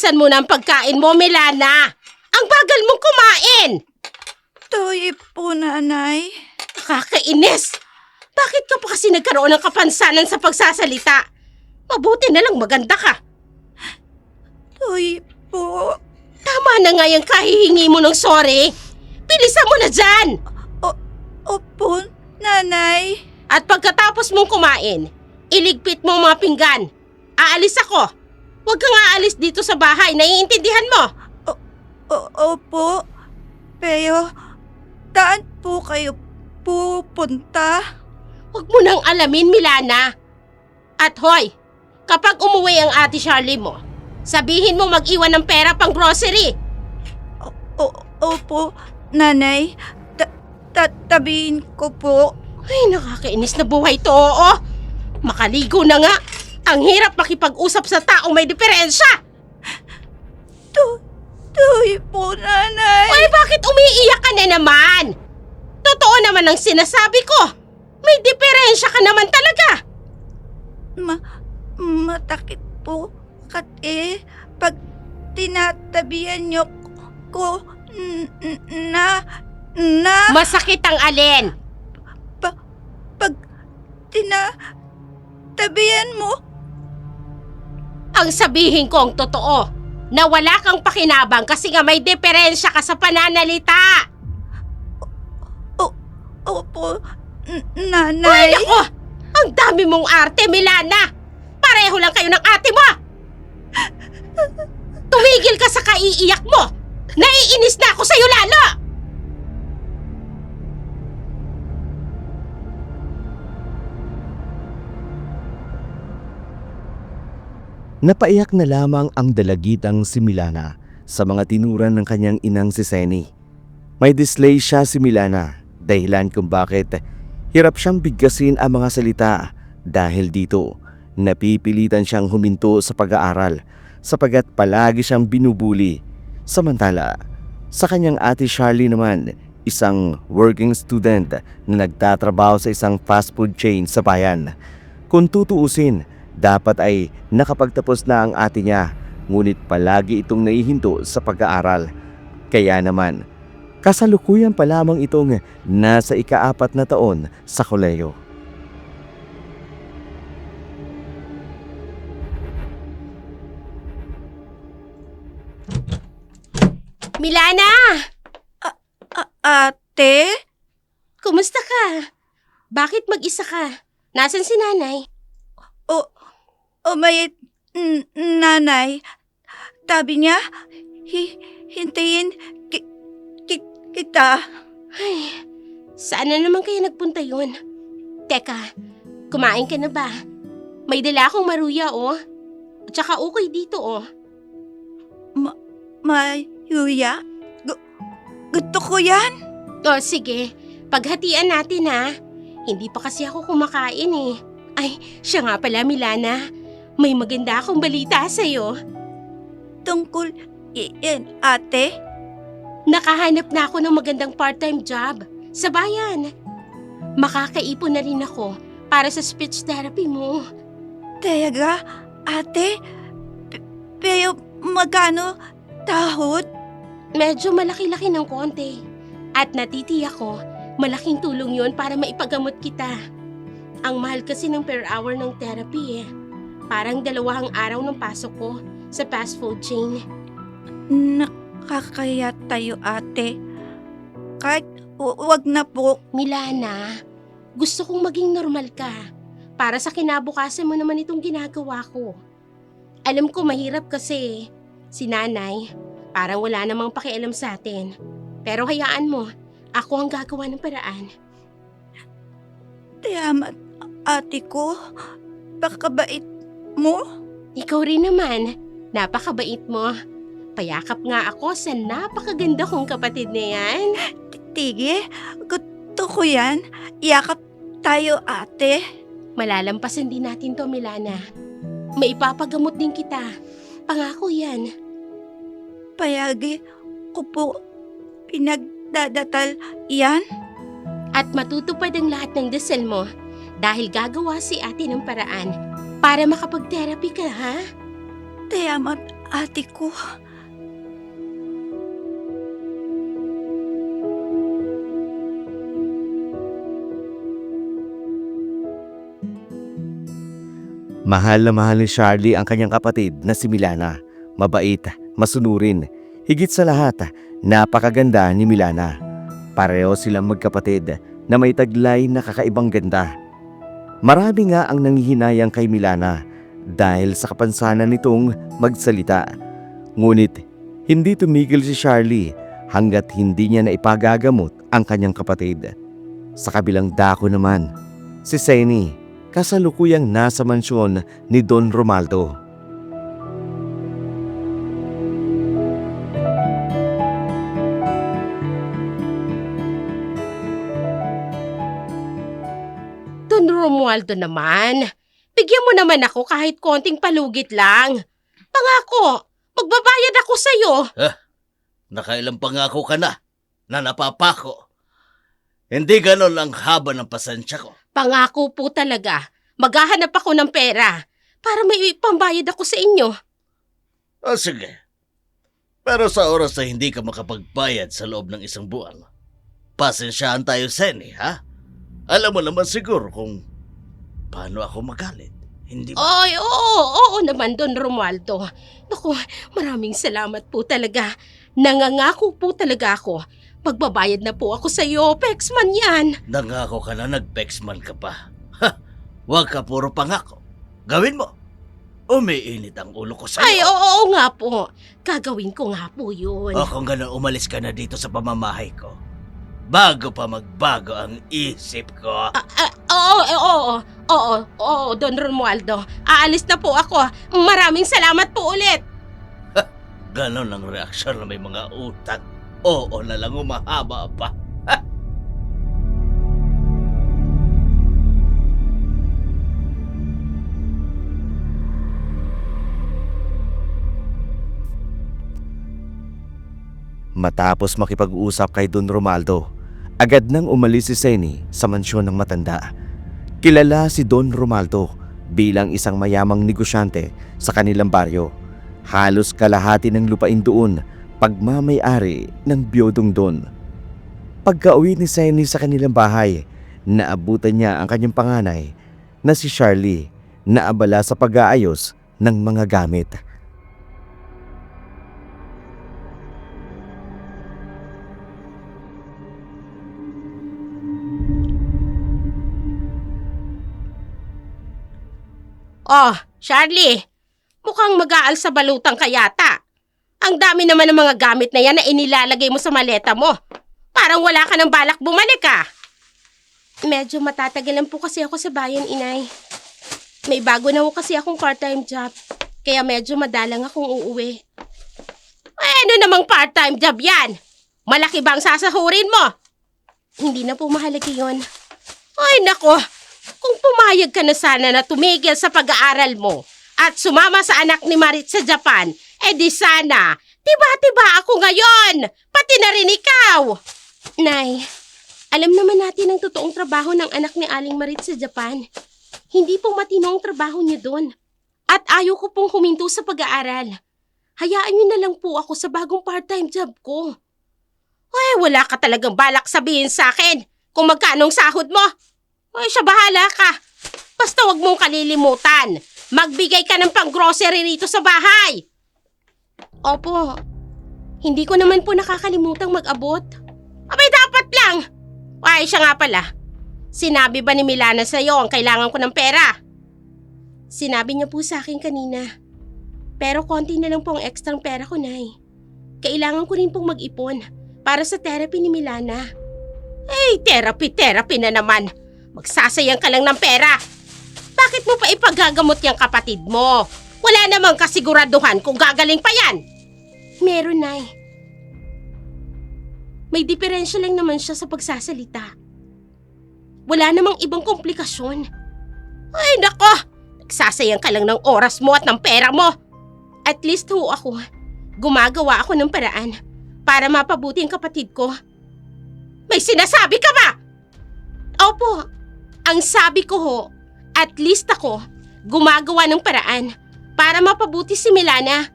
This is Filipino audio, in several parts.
bilisan mo na ang pagkain mo, Milana. Ang bagal mong kumain. Toy po, Nanay. Nakakainis. Bakit ka pa kasi nagkaroon ng kapansanan sa pagsasalita? Mabuti na lang maganda ka. Toy po. Tama na nga yung kahihingi mo ng sorry. Bilisan mo na dyan. Opo, Nanay. At pagkatapos mong kumain, iligpit mo ang mga pinggan. Aalis ako. Huwag kang aalis dito sa bahay. Naiintindihan mo? Opo. Pero, saan po kayo pupunta? Huwag mo nang alamin, Milana. At hoy, kapag umuwi ang ate Charlie mo, sabihin mo mag-iwan ng pera pang grocery. Opo, Nanay. Tatabihin ko po. Ay, nakakainis na buhay to, oo. Makaligo na nga. Ang hirap makipag-usap sa taong may diferensya. Toy po, Nanay. Ay, bakit umiiyak ka na naman? Totoo naman ang sinasabi ko. May diferensya ka naman talaga. Matakit po. Pag tinatabihan niyo ko na Masakit ang alin? pag tinatabihan mo. Ang sabihin ko ang totoo, na wala kang pakinabang kasi nga may diferensya ka sa pananalita. Opo, Ay, Nanay. nako! Ang dami mong arte, Milana! Pareho lang kayo ng ate mo! Tumigil ka sa kaiiyak mo! Naiinis na ako sa'yo lalo! Napaiyak na lamang ang dalagitang si Milana sa mga tinuran ng kanyang inang si Senny. May dyslexia si Milana, dahilan kung bakit hirap siyang bigkasin ang mga salita dahil dito napipilitan siyang huminto sa pag-aaral sapagat palagi siyang binubuli. Samantala, sa kanyang ate Charlie naman, isang working student na nagtatrabaho sa isang fast food chain sa bayan. Kung tutuusin, dapat ay nakapagtapos na ang ate niya, ngunit palagi itong naihinto sa pag-aaral. Kaya naman, kasalukuyan pa lamang itong nasa ika-4 na taon sa kolehiyo. Milana! Ate? Kumusta ka? Bakit mag-isa ka? Nasaan si nanay? May Nanay. Sabi niya, hintayin kita. Ay, saan na naman kaya nagpunta yun? Teka, kumain ka na ba? May dala akong maruya, oh. At saka okay dito, oh. Yuya? Gusto ko yan. Oh, sige. Paghatian natin, ha? Hindi pa kasi ako kumakain, eh. Ay, siya nga pala, Milana. May maganda akong balita sa'yo. Tungkol iyan, ate? Nakahanap na ako ng magandang part-time job sa bayan. Makakaipon na rin ako para sa speech therapy mo. Talaga, ate? Pero magkano tahod? Medyo malaki-laki ng konti. At natitiyak ko, malaking tulong yon para maipagamot kita. Ang mahal kasi ng per hour ng therapy, eh. Parang 2 araw ng pasok ko sa fast food chain. Nakakaya tayo, ate. Kahit wag na po. Milana, gusto kong maging normal ka. Para sa kinabukasan mo naman itong ginagawa ko. Alam ko mahirap kasi si nanay, parang wala namang pakialam sa atin. Pero hayaan mo, ako ang gagawa ng paraan. Salamat, ate ko. Pakabait mo. Ikaw rin naman, napakabait mo. Payakap nga ako sa napakaganda kong kapatid na yan. Tige, gusto ko yan. Yakap tayo, ate. Malalampasan din natin to, Milana. Maipapagamot din kita. Pangako yan. Payagi ko po pinagdadatal yan. At matutupad ang lahat ng dasal mo dahil gagawa si ate ng paraan para makapag-therapy ka, ha? Salamat, ate ko. Mahal na mahal ni Charlie ang kanyang kapatid na si Milana. Mabait, masunurin. Higit sa lahat, napakaganda ni Milana. Pareho silang magkapatid na may taglay na kakaibang ganda. Marami nga ang nanghihinayang kay Milana dahil sa kapansanan nitong magsalita. Ngunit hindi tumigil si Charlie hanggat hindi niya naipagagamot ang kanyang kapatid. Sa kabilang dako naman, si Seni kasalukuyang nasa mansyon ni Don Romaldo. Don Romualdo naman, bigyan mo naman ako kahit konting palugit lang. Pangako, magbabayad ako sa'yo. Nakailang pangako ka na napapako. Hindi ganon ang haba ng pasensya ko. Pangako po talaga, maghahanap ako ng pera para may pambayad ako sa inyo. O sige. Pero sa oras na hindi ka makapagbayad sa loob ng isang buwan, pasensyahan tayo, Seni, ha? Alam mo naman siguro kung paano ako magalit. Hindi ba? Ay, oo naman, Don Romualdo. Naku, maraming salamat po talaga. Nangangako po talaga ako. Magbabayad na po ako sa iyo, Pexman yan. Nangako ka na, nag-pexman ka pa. Huwag ka puro pangako. Gawin mo. Umiinit ang ulo ko sa'yo. Ay, oo nga po. Gagawin ko nga po yun. O kung gano'n, umalis ka na dito sa pamamahay ko. Bago pa magbago ang isip ko. Oo, Don Romualdo. Aalis na po ako. Maraming salamat po ulit. Ganon ang reaksyon na may mga utang. Oo na lang, umahaba pa. Matapos makipag-usap kay Don Romaldo, agad nang umalis si Seni sa mansyon ng matanda. Kilala si Don Romaldo bilang isang mayamang negosyante sa kanilang baryo. Halos kalahati ng lupain doon pagmamay-ari ng biyodong Don. Pagka-uwi ni Seni sa kanilang bahay, naabutan niya ang kanyang panganay na si Charlie na abala sa pag-aayos ng mga gamit. Oh, Charlie, mukhang mag-aal sa balutang ka yata. Ang dami naman ng mga gamit na yan na inilalagay mo sa maleta mo. Parang wala ka ng balak bumalik ah. Medyo matatagalan po kasi ako sa bayan, inay. May bago na ho kasi akong part-time job. Kaya medyo madalang akong uuwi. Ano namang part-time job yan? Malaki ba ang sasahurin mo? Hindi na po mahalaga yun. Ay nako, kung pumayag ka na sana na tumigil sa pag-aaral mo at sumama sa anak ni Marit sa Japan, di sana, tiba-tiba ako ngayon, pati na rin ikaw. Nay, alam naman natin ang totoong trabaho ng anak ni Aling Marit sa Japan. Hindi po matino ang trabaho niya doon. At ayaw ko pong huminto sa pag-aaral. Hayaan niyo na lang po ako sa bagong part-time job ko. Ay, wala ka talagang balak sabihin sa akin kung magkano ang sahod mo. Ay, siya bahala ka. Basta wag mong kalilimutan. Magbigay ka ng pang-grocery rito sa bahay. Opo, hindi ko naman po nakakalimutang mag-abot. Abay, dapat lang. Ay, siya nga pala. Sinabi ba ni Milana sa'yo ang kailangan ko ng pera? Sinabi niya po sa akin kanina. Pero konti na lang po ang ekstrang pera ko, Nay. Kailangan ko rin pong mag-ipon para sa therapy ni Milana. Ay, therapy na naman. Magsasayang ka lang ng pera. Bakit mo pa ipagagamot yung kapatid mo? Wala namang kasiguraduhan kung gagaling pa yan. Meron, Nay. May diferensya lang naman siya sa pagsasalita. Wala namang ibang komplikasyon. Ay, nako! Nagsasayang ka lang ng oras mo at ng pera mo. At least ho ako, gumagawa ako ng paraan para mapabuti ang kapatid ko. May sinasabi ka ba? Opo, ang sabi ko ho, at least ako, gumagawa ng paraan para mapabuti si Milana.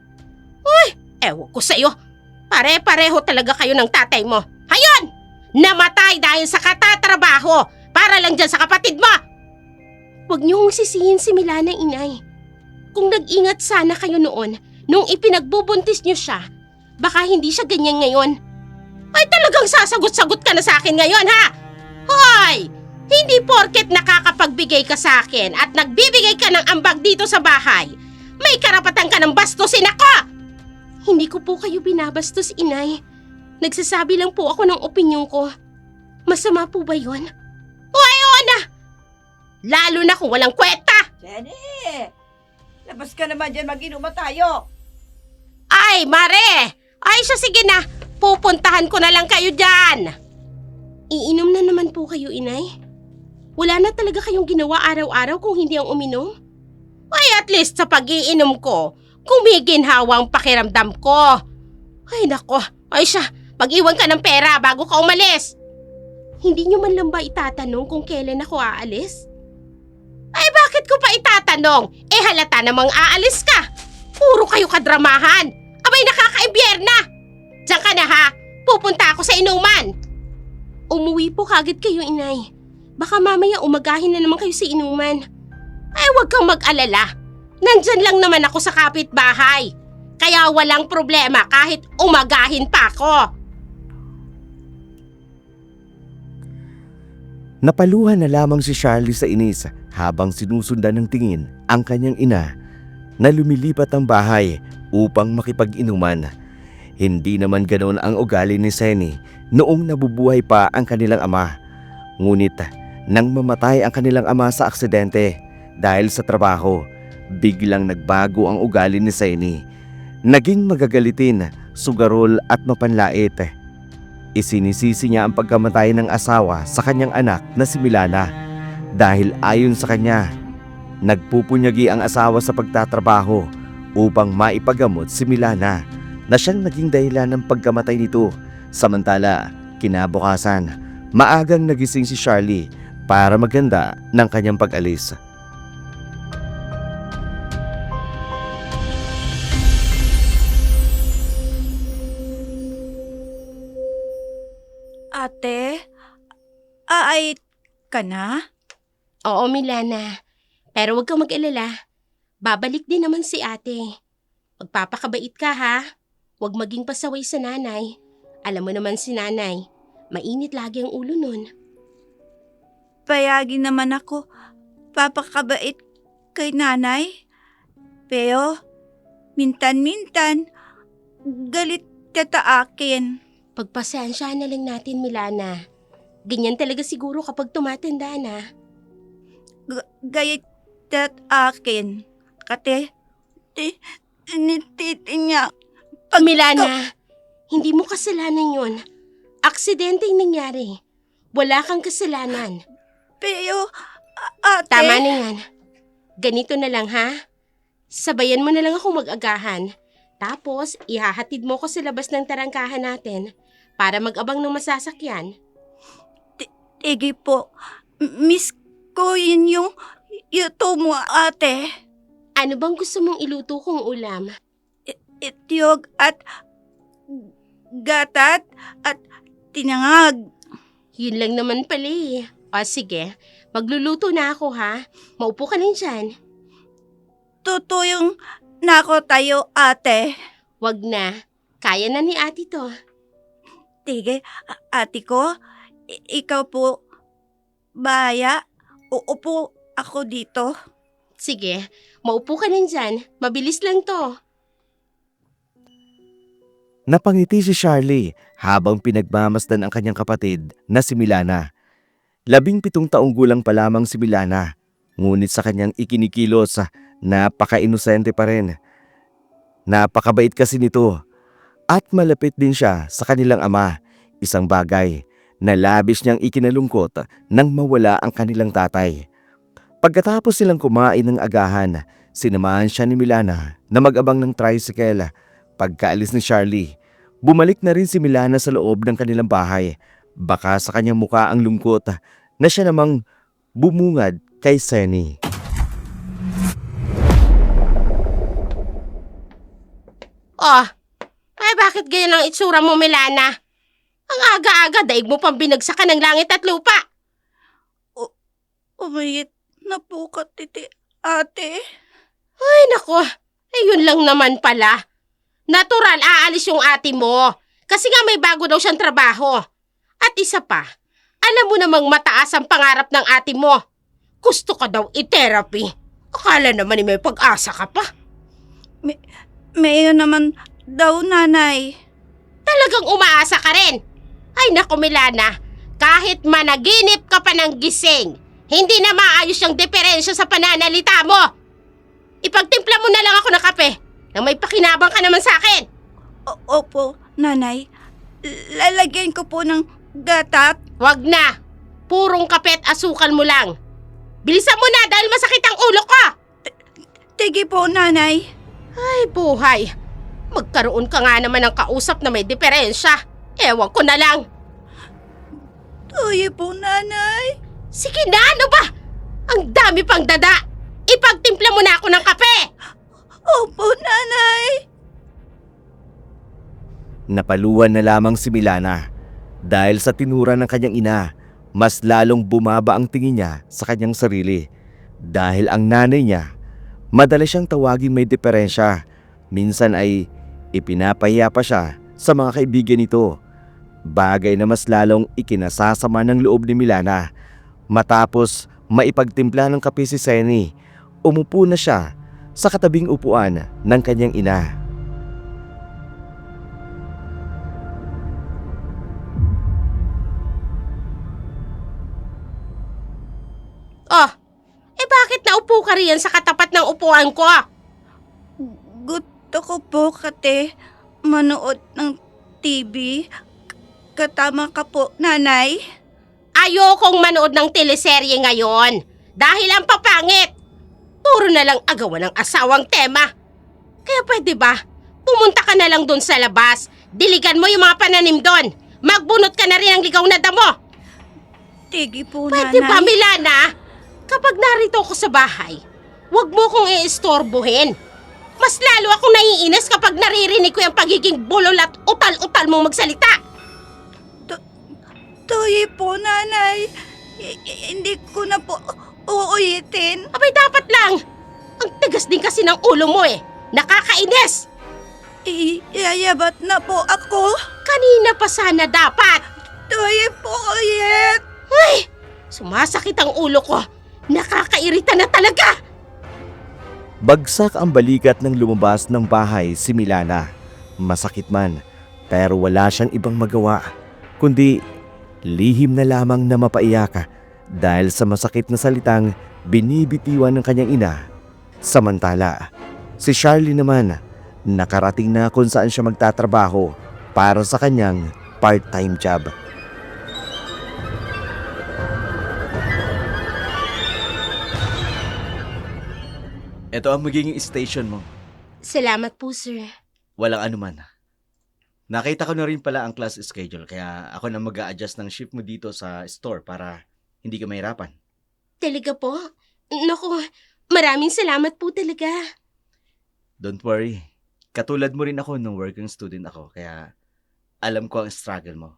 Ewan ko sa'yo. Pare-pareho talaga kayo ng tatay mo. Hayon! Namatay dahil sa katatrabaho para lang dyan sa kapatid mo! Huwag niyo hong sisihin si Milana, inay. Kung nag-ingat sana kayo noon, nung ipinagbubuntis niyo siya, baka hindi siya ganyan ngayon. Ay talagang sasagot-sagot ka na sa akin ngayon, ha? Hoy! Hindi porket nakakapagbigay ka sa akin at nagbibigay ka ng ambag dito sa bahay, may karapatan ka ng bastusin ako! Hindi ko po kayo binabastos, inay. Nagsasabi lang po ako ng opinyon ko. Masama po ba yun? O ayun na! Lalo na kung walang kwenta! Jenny! Labas ka naman dyan, mag-inuman tayo. Ay, Mare! Ay, siya sige na. Pupuntahan ko na lang kayo dyan. Iinom na naman po kayo, inay. Wala na talaga kayong ginawa araw-araw kung hindi ang uminom? Ay, at least sa pag-iinom ko, kumiginhawa ang pakiramdam ko. Ay, nako. Ay siya, pag-iwan ka ng pera bago ka umalis. Hindi nyo man lang ba itatanong kung kailan ako aalis? Ay, bakit ko pa itatanong? Eh, halata namang aalis ka. Puro kayo kadramahan. Abay, nakaka-ibyerna. Diyan ka na ha. Pupunta ako sa inuman. Umuwi po kagad kayo, inay. Baka mamaya umagahin na naman kayo sa inuman. Ay, huwag kang mag-alala. Nandyan lang naman ako sa kapitbahay. Kaya walang problema kahit umagahin pa ako. Napaluhan na lamang si Charlie sa inis habang sinusundan ng tingin ang kanyang ina na lumilipat ang bahay upang makipag-inuman. Hindi naman ganoon ang ugali ni Senny noong nabubuhay pa ang kanilang ama. Ngunit nang mamatay ang kanilang ama sa aksidente dahil sa trabaho, biglang nagbago ang ugali ni Senny. Naging magagalitin, sugarol at mapanlait. Isinisisi niya ang pagkamatay ng asawa sa kanyang anak na si Milana dahil ayon sa kanya, nagpupunyagi ang asawa sa pagtatrabaho upang maipagamot si Milana na siyang naging dahilan ng pagkamatay nito. Samantala, kinabukasan, maagang nagising si Charlie para maganda ng kanyang pag-alis. Ate, aayit ka na? Oo, Milana. Pero huwag kang mag-alala. Babalik din naman si ate. Magpapakabait ka ha. Huwag maging pasaway sa nanay. Alam mo naman si nanay, mainit lagi ang ulo nun. Payagin naman ako, papakabait kay nanay. Pero, mintan-mintan, galit ka ta akin. Pagpasensyahan na lang natin, Milana. Ganyan talaga siguro kapag tumatanda na. Gayet tat akin. Kate, nititi niya. Milana, hindi mo kasalanan yun. Aksidente yung nangyari. Wala kang kasalanan. Pero, ate. Tama na yan. Ganito na lang ha. Sabayan mo na lang ako mag-agahan. Tapos, ihahatid mo ko sa labas ng tarangkahan natin para mag-abang ng masasakyan. Tige po, miss ko yun yung yuto mo, ate. Ano bang gusto mong iluto kong ulam? Ityog at gatat at tinangag. Yun lang naman pala eh. O sige, magluluto na ako ha. Maupo ka lang dyan. Tutuyong nako tayo, ate. Wag na. Kaya na ni ate to. Tige, ate ko, ikaw po, baya, uupo ako dito. Sige, maupo ka lang dyan. Mabilis lang to. Napangiti si Charlie habang pinagmamasdan ang kanyang kapatid na si Milana. 17 taong gulang pa lamang si Milana, ngunit sa kanyang ikinikilos, napaka-inosente pa rin. Napakabait kasi nito at malapit din siya sa kanilang ama, isang bagay na labis niyang ikinalungkot nang mawala ang kanilang tatay. Pagkatapos silang kumain ng agahan, sinamahan siya ni Milana na mag-abang ng tricycle. Pagkaalis ni Charlie, bumalik na rin si Milana sa loob ng kanilang bahay. Baka sa kanyang muka ang lungkot na siya namang bumungad kay Senny. Oh, ay bakit ganyan ang itsura mo, Milana? Ang aga-aga, daig mo pang binagsakan ng langit at lupa. Umayit na po ka, ate. Ay, nako. Ayun lang naman pala. Natural, aalis yung ate mo. Kasi nga may bago daw siyang trabaho. At isa pa, alam mo namang mataas ang pangarap ng ate mo. Gusto ka daw i-therapy. Akala naman may pag-asa ka pa. Mayo naman daw, nanay. Talagang umaasa ka rin. Ay nako, Milana, kahit managinip ka pa ng gising, hindi na maayos yung diferensya sa pananalita mo. Ipagtimpla mo na lang ako ng kape nang may pakinabang ka naman sa akin. Opo, nanay. Lalagyan ko po ng gatak. Wag na. Purong kape at asukal mo lang. Bilisan mo na dahil masakit ang ulo ko. Tige po, nanay. Ay, buhay. Magkaroon ka nga naman ng kausap na may diferensya. Ewan ko na lang. Tuyo po, nanay. Sige na, ano ba? Ang dami pang dada. Ipagtimpla mo na ako ng kape. Opo, nanay. Napaluan na lamang si Milana dahil sa tinura ng kanyang ina, mas lalong bumaba ang tingin niya sa kanyang sarili dahil ang nanay niya, madalas siyang tawaging may diferensya. Minsan ay ipinapahiya pa siya sa mga kaibigan nito. Bagay na mas lalong ikinasasama ng loob ni Milana. Matapos maipagtimpla ng kape si Seni, umupo na siya sa katabing upuan ng kanyang ina. Oh, bakit naupo ka riyan sa katapat ng upuan ko? Gusto ko po, kate, manood ng TV. Katama ka po, nanay. Ayokong manood ng teleserye ngayon dahil ang papangit. Puro na lang agawan ng asawang tema. Kaya pwede ba, pumunta ka na lang doon sa labas. Diligan mo yung mga pananim doon. Magbunot ka na rin ng ligaw na damo. Tige po, Pwede nanay. ba, Milana? Kapag narito ako sa bahay, huwag mo kong iistorbohin. Mas lalo akong naiinis kapag naririnig ko yung pagiging bulol at utal-utal mong magsalita. Tuyo po, nanay. Hindi ko na po uulitin. Abay, dapat lang. Ang tigas din kasi ng ulo mo eh. Nakakainis. Yayabat na po ako. Kanina pa sana dapat. Tuyo po ulit. Ay, sumasakit ang ulo ko. Nakakairita na talaga. Bagsak ang balikat ng lumabas ng bahay si Milana. Masakit man, pero wala siyang ibang magawa, kundi lihim na lamang na mapaiyak dahil sa masakit na salitang binibitiwan ng kanyang ina. Samantala, si Charlie naman nakarating na kung saan siya magtatrabaho para sa kanyang part-time job. Ito ang magiging station mo. Salamat po, sir. Walang anuman. Nakita ko na rin pala ang class schedule kaya ako na mag-a-adjust ng shift mo dito sa store para hindi ka mahirapan. Talaga po? Naku, maraming salamat po talaga. Don't worry. Katulad mo rin ako nung working student ako kaya alam ko ang struggle mo.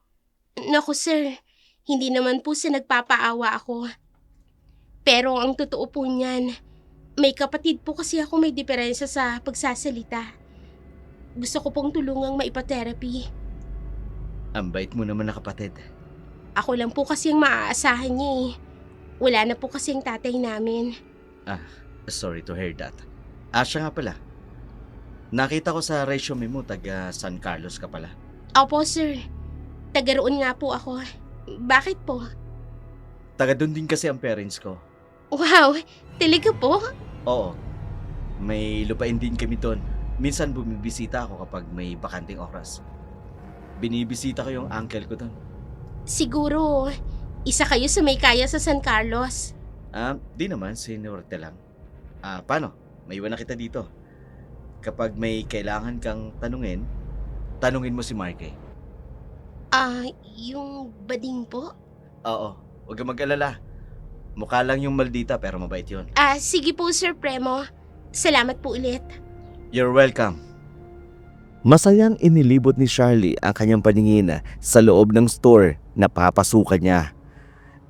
Naku, sir. Hindi naman po sa nagpapaawa ako. Pero ang totoo po niyan, may kapatid po kasi ako may diferensya sa pagsasalita. Gusto ko pong tulungang maipa-therapy. Ang bait mo naman na kapatid. Ako lang po kasi ang maaasahan niya eh. Wala na po kasi ang tatay namin. Sorry to hear that. Siya nga pala. Nakita ko sa resume mo taga San Carlos ka pala. Opo, sir. Taga roon nga po ako. Bakit po? Taga doon din kasi ang parents ko. Wow, talaga po? Oo. May lupain din kami doon. Minsan bumibisita ako kapag may bakanting oras. Binibisita ko yung uncle ko doon. Siguro, isa kayo sa may kaya sa San Carlos. Di naman, seniority lang. Paano? May iwan na kita dito. Kapag may kailangan kang tanungin, tanungin mo si Marky. Yung bading po? Oo, huwag kang mag-alala. Mukha lang yung maldita pero mabait yun. Sige po, Sir Premo. Salamat po ulit. You're welcome. Masayang inilibot ni Charlie ang kanyang paningin sa loob ng store na papasukan niya.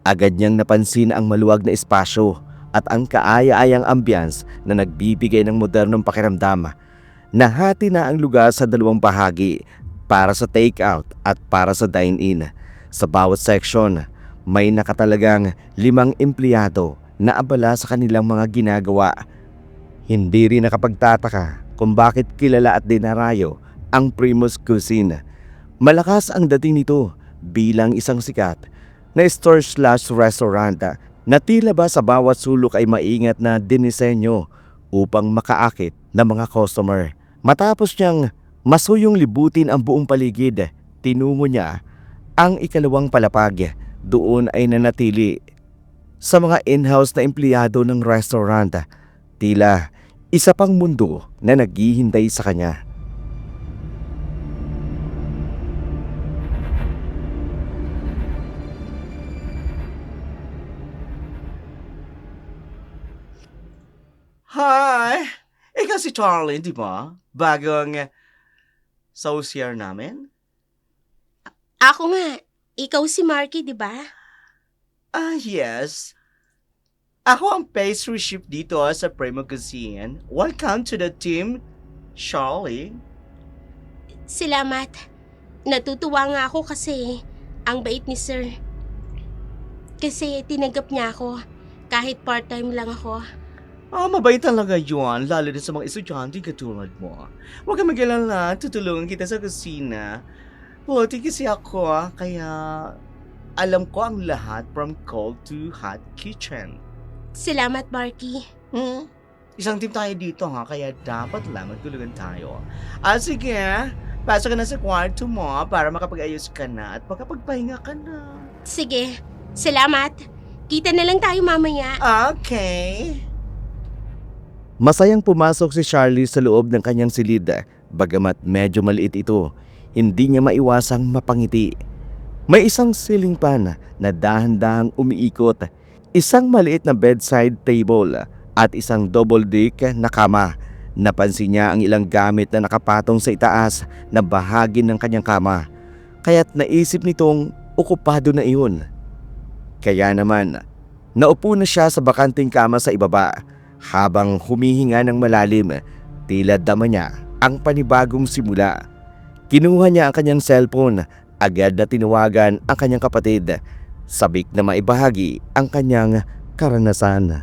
Agad niyang napansin ang maluwag na espasyo at ang kaaya-ayang ambience na nagbibigay ng modernong pakiramdam. Nahati na ang lugar sa dalawang bahagi, para sa take-out at para sa dine-in. Sa bawat section, may nakatalagang 5 empleyado na abala sa kanilang mga ginagawa. Hindi rin nakapagtataka kung bakit kilala at dinarayo ang Primus Cuisine. Malakas ang dating nito bilang isang sikat na store/restaurant na tila ba sa bawat sulok ay maingat na dinisenyo upang makaakit ng mga customer. Matapos niyang masuyong libutin ang buong paligid, tinungo niya ang ikalawang palapag. Doon ay nanatili sa mga in-house na empleyado ng restaurant. Tila isa pang mundo na naghihintay sa kanya. Hi! Ikaw si Charlie, di ba? Bagong saucier namin? Ako nga, ikaw si Marky, di ba? Yes. Ako ang pastry chef dito sa Primo Cuisine. Welcome to the team, Charlie. Salamat. Natutuwa nga ako kasi ang bait ni Sir. Kasi tinanggap niya ako kahit part-time lang ako. Mabait talaga yun, lalo na sa mga estudyante katulad mo. Huwag kang mag-alala, tutulungan kita sa kusina. Puti kasi ako, kaya alam ko ang lahat from cold to hot kitchen. Salamat, Marky. Isang team tayo dito kaya dapat lang magtulungan tayo. Sige, pasok ka na sa kwarto mo para makapag-ayos ka na at makapagpahinga ka na. Sige, salamat. Kita na lang tayo mamaya. Okay. Masayang pumasok si Charlie sa loob ng kanyang silid. Bagamat medyo maliit ito, hindi niya maiwasang mapangiti. May isang ceiling fan na dahan-dahang umiikot, isang maliit na bedside table at isang double deck na kama. Napansin niya ang ilang gamit na nakapatong sa itaas na bahagi ng kanyang kama, kaya't naisip nitong okupado na iyon. Kaya naman, naupo na siya sa bakanting kama sa ibaba. Habang humihinga ng malalim, tila dama niya ang panibagong simula. Kinuha niya ang kanyang cellphone, agad na tinawagan ang kanyang kapatid, sabik na maibahagi ang kanyang karanasan.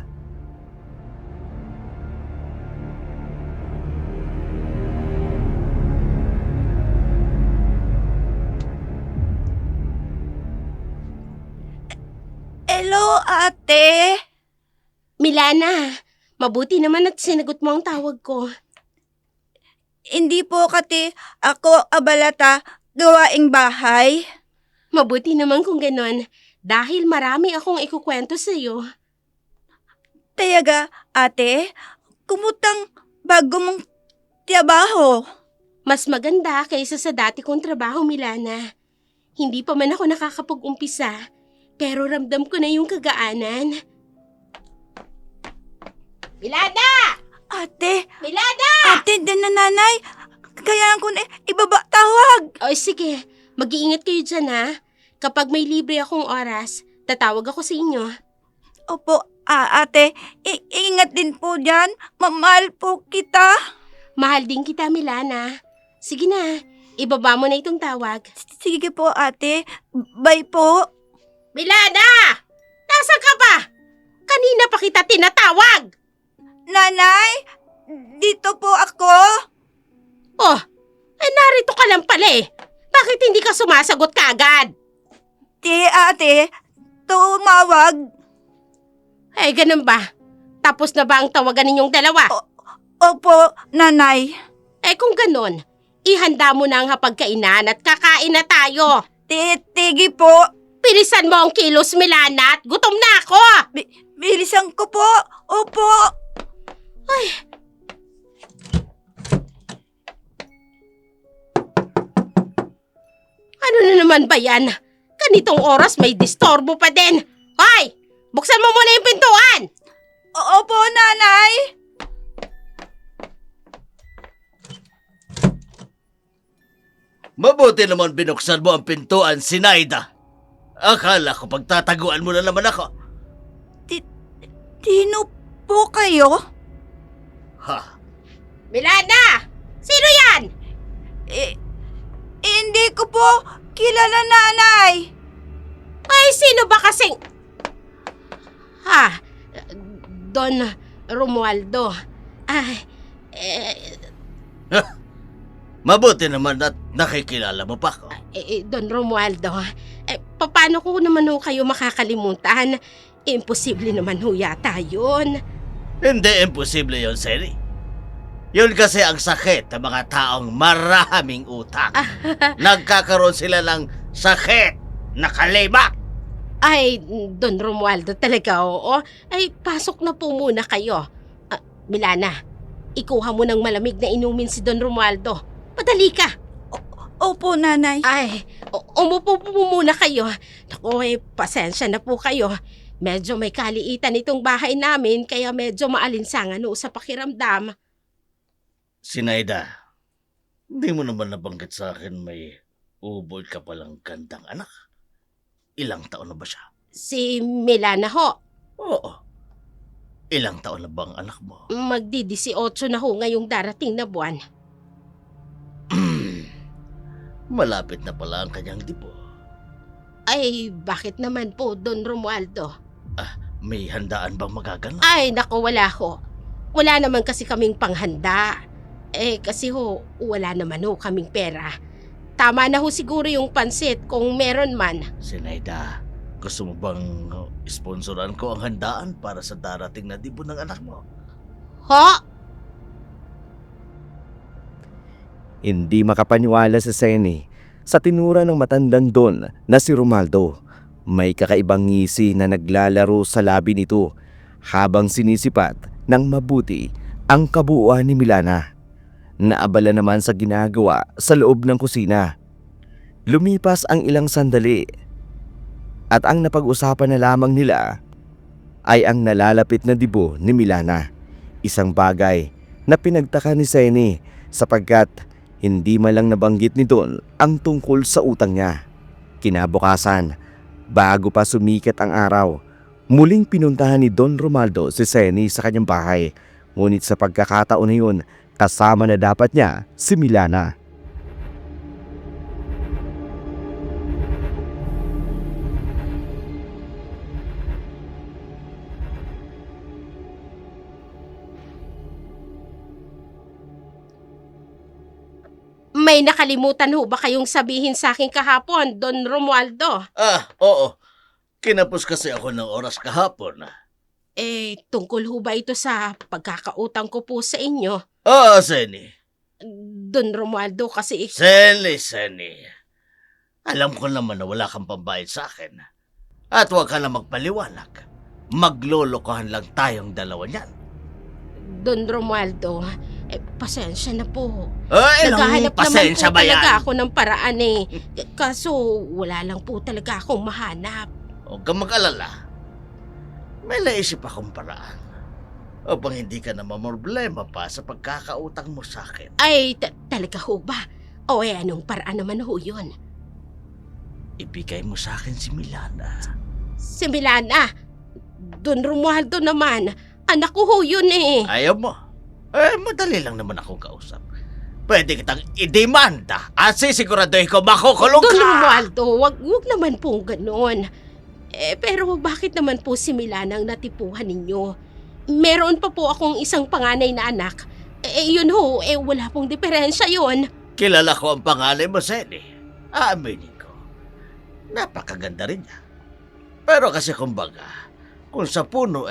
Hello, ate. Milana, mabuti naman at sinagot mo ang tawag ko. Hindi po kati ako abalata gawaing bahay. Mabuti naman kung ganon, dahil marami akong ikukwento sa iyo. Tayaga, ate, kumutang bago mong trabaho. Mas maganda kaysa sa dati kong trabaho, Milana. Hindi pa man ako nakakapag-umpisa, pero ramdam ko na yung kagaanan. Milana! Ate, Milana! ate, din na nanay. Kaya ko na ibaba tawag. O sige, mag-iingat kayo dyan ha. Kapag may libre akong oras, tatawag ako sa inyo. Opo, ate, ingat din po dyan. Mamahal po kita. Mahal din kita, Milana. Sige na, ibaba mo na itong tawag. Sige po, ate. Bye po. Milana! Nasaan ka ba? Kanina pa kita tinatawag! Nanay, dito po ako. Oh, narito ka lang pala eh. Bakit hindi ka sumasagot kaagad? Ate, tumawag. Ganun ba? Tapos na ba ang tawagan ninyong dalawa? Opo, nanay. Kung ganun, ihanda mo na ang hapagkainan at kakain na tayo. Tigi po. Pilisan mo ang kilos, Milana, at gutom na ako! Bilisan ko po. Opo. Ano na naman ba yan? Ganitong oras may distorbo pa din. Hoy! Buksan mo muna yung pintuan! Opo, nanay. Mabuti naman binuksan mo ang pintuan, Sinaida. Akala ko pagtataguan mo na naman ako. Sino po kayo? Ha? Milana! Sino yan? Hindi ko po kilala, nanay. Ay, sino ba kasing... Don Romualdo. Ay, Mabuti naman at nakikilala mo pa ako. Don Romualdo. Paano ko naman ho kayo makakalimutan? Imposible naman ho yata yun. Hindi imposible yon, Sally. Yun kasi ang sakit ng mga taong maraming utang. Nagkakaroon sila ng sakit na kalima. Ay, Don Romualdo talaga, oo. Ay, pasok na po muna kayo. Milana, ikuha mo ng malamig na inumin si Don Romualdo. Padali ka. Opo, nanay. Ay, umupo po muna kayo. Naku, pasensya na po kayo. Medyo may kaliitan itong bahay namin, kaya medyo maalinsangan ho sa pakiramdam. Sinaida, hindi mo naman nabanggit sa akin may ubod ka palang gandang anak. Ilang taon na ba siya? Si Milana ho, Oo. Ilang taon na bang anak mo? magdi-18 na ho ngayong darating na buwan. Malapit na pala ang kanyang dibo. Ay, bakit naman po, Don Romualdo? May handaan bang magaganap? Ay, naku, wala ho. Wala naman kasi kaming panghanda. Kasi ho, wala naman ho kaming pera. Tama na ho siguro yung pansit kung meron man. Sinaida, gusto mo bang sponsoran ko ang handaan para sa darating na dibo ng anak mo? Ho? Hindi makapaniwala si Seni sa tinura ng matandang Don na si Romualdo. May kakaibang ngisi na naglalaro sa labi nito habang sinisipat ng mabuti ang kabuuan ni Milana. Naabala naman sa ginagawa sa loob ng kusina. Lumipas ang ilang sandali at ang napag-usapan na lamang nila ay ang nalalapit na dibo ni Milana. Isang bagay na pinagtaka ni Seni sapagkat hindi man lang nabanggit ni Don ang tungkol sa utang niya. Kinabukasan, bago pa sumikat ang araw, muling pinuntahan ni Don Romualdo si Seni sa kanyang bahay. Ngunit sa pagkakataon na yun, kasama na dapat niya si Milana. May nakalimutan ho ba kayong sabihin sa akin kahapon, Don Romualdo? Oo. Kinapos kasi ako ng oras kahapon. Tungkol ho ba ito sa pagkakautang ko po sa inyo? Oo, Seni. Don Romualdo kasi Seni. Alam ko naman na wala kang pambayad sa akin. At huwag ka na magpaliwanag. Maglolokohan lang tayong dalawa niyan. Don Romualdo, pasensya na po. Ay, Naghahanap naman po pasensya ba yan? talaga ako ng paraan Kaso wala lang po talaga akong mahanap. Huwag kang mag-alala. May naisip akong paraan. Upang hindi ka na mamroblema pa sa pagkakautang mo sa akin. Ay, talaga ho ba? O anong paraan naman ho yun? Ibigay mo sa akin si Milana. Si Milana, Don Romualdo naman, anak ko ho yun Ayaw mo? Madali lang naman akong kausap. Pwede kitang idemanda at sisiguraduhin ko makukulong Don ka! Romualdo, wag naman pong ganon. Pero bakit naman po si Milana ang natipuhan ninyo? Meron pa po akong isang panganay na anak. Yun ho, wala pong diferensya yun. Kilala ko ang pangalan mo, Sally. Aaminin ko. Napakaganda rin niya. Pero kasi kumbaga, kung sa puno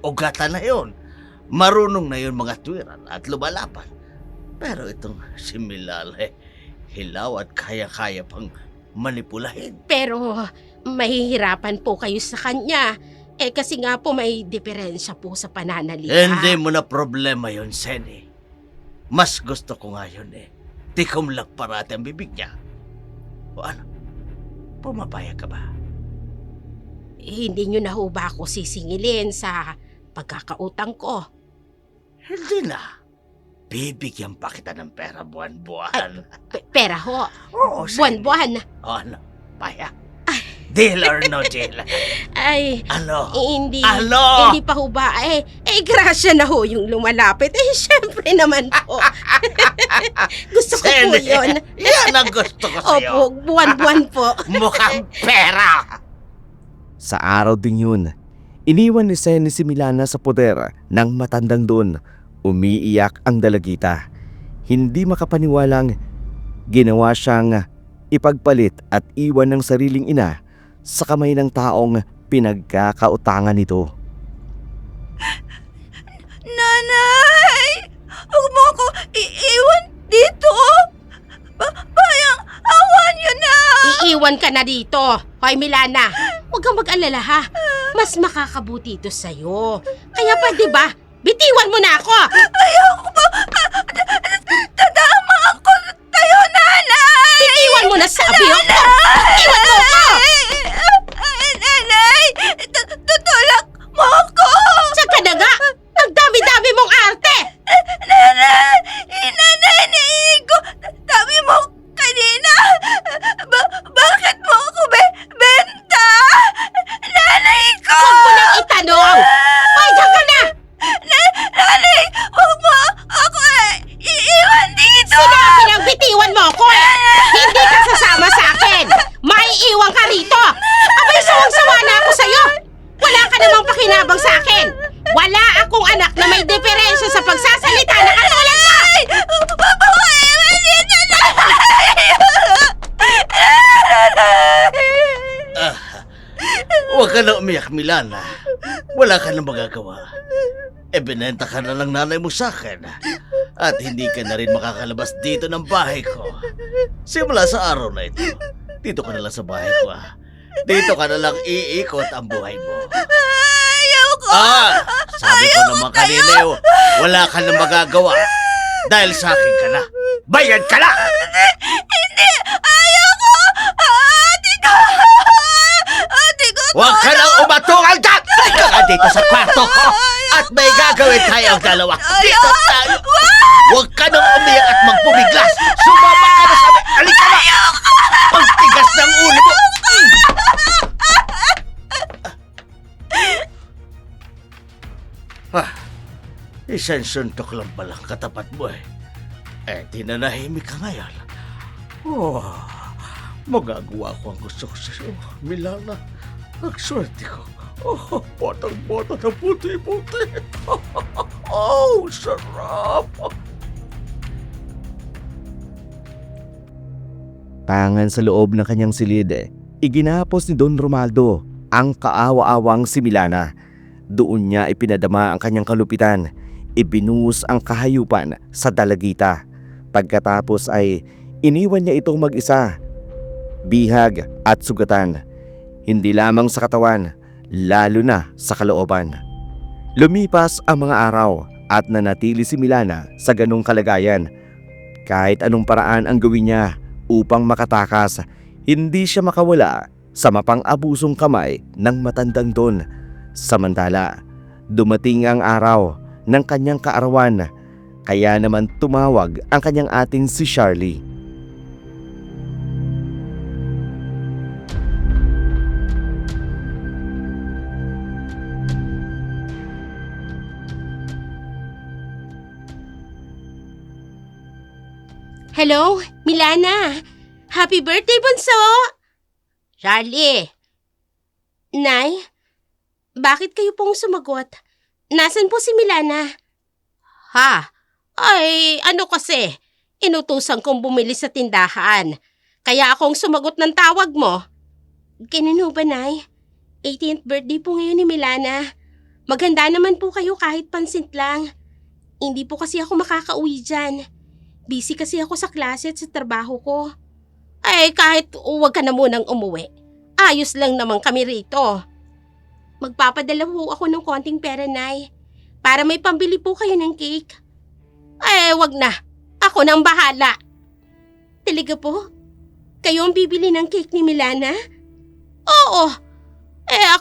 ugatan na yon. Marunong na yon mga tuwiran at lumalapan. Pero itong si Milal, hilaw at kaya-kaya pang manipulahin. Pero mahihirapan po kayo sa kanya. Kasi nga po may diferensya po sa pananalita. Hindi mo na problema yon, Seni. Mas gusto ko nga yun Tikom lang parati ang bibig niya. O ano? Pumapayag ka ba? Hindi nyo na ho ba ako sisingilin sa pagkakautang ko? Hindi na. bibigyan pa kita ng pera buwan-buwan. Pera ho. Oo, Buwan-buwan. O ano, paya? Deal or no deal? Ay, Ano? hindi. Ano? Hindi pa ho ba? Grasya na ho yung lumalapit. Syempre naman po. Gusto ko po Sene, yun. Yan ang gusto ko sa'yo. Opo, buwan-buwan po. Mukhang pera. Sa araw ding yun, iniwan ni Sene si Milana sa poder ng matandang doon. Umiiyak ang dalagita. Hindi makapaniwalang ginawa siyang ipagpalit at iwan ng sariling ina sa kamay ng taong pinagkakautangan nito. Nanay! Huwag mo ako iiwan dito! Bayang, awan niyo na! Iiwan ka na dito. Hoy, Milana, huwag kang mag-alala ha. Mas makakabuti ito sa'yo. Kaya pwede ba? Bitiwan mo na ako! Ayoko po! Tadama ako tayo, nanay! Bitiwan mo na sabi ko! Bitiwan mo ako! Nanay! Tutulak mo ako! Saka na nga! Ang dami-dami mong arte! Nanay! Nanay, naiigo! Sabi mo kanina! Bakit mo ako benta? Nanay ko! Huwag mo nang itanong! Hoy, diyan ka na! Nanay! Huwag mo ako iiwan dito! Sinabi lang bitiwan mo ako eh! Hindi ka sasama sa akin! Maiiwan ka rito! Abay, sawang-sawa na ako sa'yo! Wala ka namang pakinabang sa akin! Wala akong anak na may diferensya sa pagsasalita na katulad mo! Huwag mo ako iiwan dito! Huwag ka na umiyak, Milana. Wala ka na magagawa. Binenta ka na lang nanay mo sa akin. At hindi ka na rin makakalabas dito ng bahay ko. Simula sa araw na ito, dito ka na lang sa bahay ko. Dito ka na lang iikot ang buhay mo. Ayoko! Sabi ko naman kanina, wala ka na magagawa. Dahil sa akin ka na. Bayad ka na! Hindi! Ayoko! Ate ko! Ate ko! Huwag ka nang umatungal dyan! Ikaw ka dito sa kwarto ko! At may gagawin tayong dalawa. Dito tayo! Huwag ka nang umiyak at magpumiglas! Sumama ka na sa amin! Halika na! Ang tigas ng ulo mo! Isang suntok lang palang katapat mo eh. Tinanahimik ka ngayon. Magagawa ko ang gusto ko sa'yo, Milana. Ang swerte ko. Batang-bata na puti-puti. Sarap! Tangan sa loob ng kanyang silid, iginapos ni Don Romaldo ang kaawa-awang si Milana. Doon niya ipinadama ang kanyang kalupitan, ibinuhos ang kahayupan sa dalagita. Pagkatapos ay iniwan niya itong mag-isa, bihag at sugatan. Hindi lamang sa katawan, lalo na sa kalooban. Lumipas ang mga araw at nanatili si Milana sa ganong kalagayan. Kahit anong paraan ang gawin niya upang makatakas, hindi siya makawala sa mapang-abusong kamay ng matandang Don. Samantala, dumating ang araw ng kanyang kaarawan, kaya naman tumawag ang kanyang ating si Charlie. Hello, Milana. Happy birthday, Bunso! Charlie. Nay, bakit kayo pong sumagot? Nasaan po si Milana? Ha? Ay, ano kasi? Inutusan kong bumili sa tindahan. Kaya akong sumagot ng tawag mo. Ganun ho ba, Nay? 18th birthday po ngayon ni Milana. Maganda naman po kayo kahit pansit lang. Hindi po kasi ako makakauwi dyan. Busy kasi ako sa klase at sa trabaho ko. Ay, kahit huwag ka na munang umuwi. Ayos lang naman kami rito. Magpapadala po ako ng konting pera, Nay. Para may pambili po kayo ng cake. Ay, wag na. Ako nang bahala. Talaga po? Kayo ang bibili ng cake ni Milana? Oo.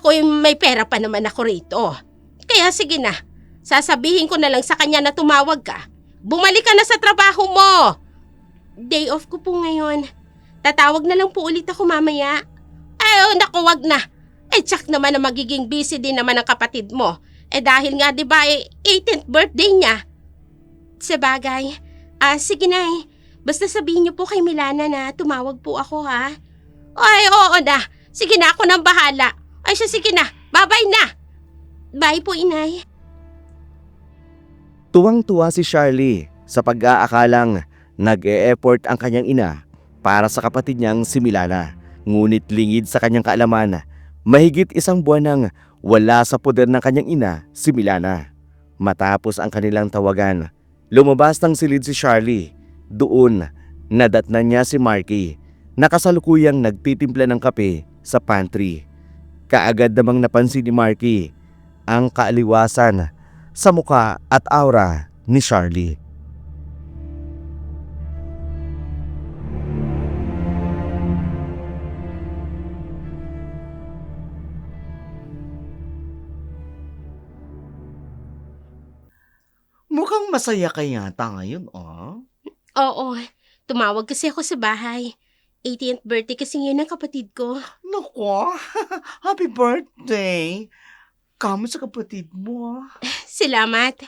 Ako may pera pa naman ako rito. Kaya sige na. Sasabihin ko na lang sa kanya na tumawag ka Bumalik ka na sa trabaho mo! Day off ko po ngayon. Tatawag na lang po ulit ako mamaya. Ay, naku, wag na. Tsak naman na magiging busy din naman ang kapatid mo. Dahil nga, di ba, 18th birthday niya. Sa bagay, sige na Basta sabihin niyo po kay Milana na tumawag po ako, ha? Ay, oo na. Sige na, ako nang bahala. Ay, sige na. Bye-bye na. Bye po, inay. Tuwang-tuwa si Charlie sa pag-aakalang nag-e-effort ang kanyang ina para sa kapatid niyang si Milana. Ngunit lingid sa kanyang kaalaman, mahigit 1 buwan nang wala sa poder ng kanyang ina si Milana. Matapos ang kanilang tawagan, lumabas ng silid si Charlie. Doon, nadatnan niya si Marky na kasalukuyang nagtitimpla ng kape sa pantry. Kaagad namang napansin ni Marky ang kaaliwasan sa muka at aura ni Charlie. Mukhang masaya ka yata ngayon, oh. Oo, tumawag kasi ako sa bahay. 18th birthday kasi ngayon ng kapatid ko. Naku, happy birthday! Kamusta sa kapatid mo? Salamat.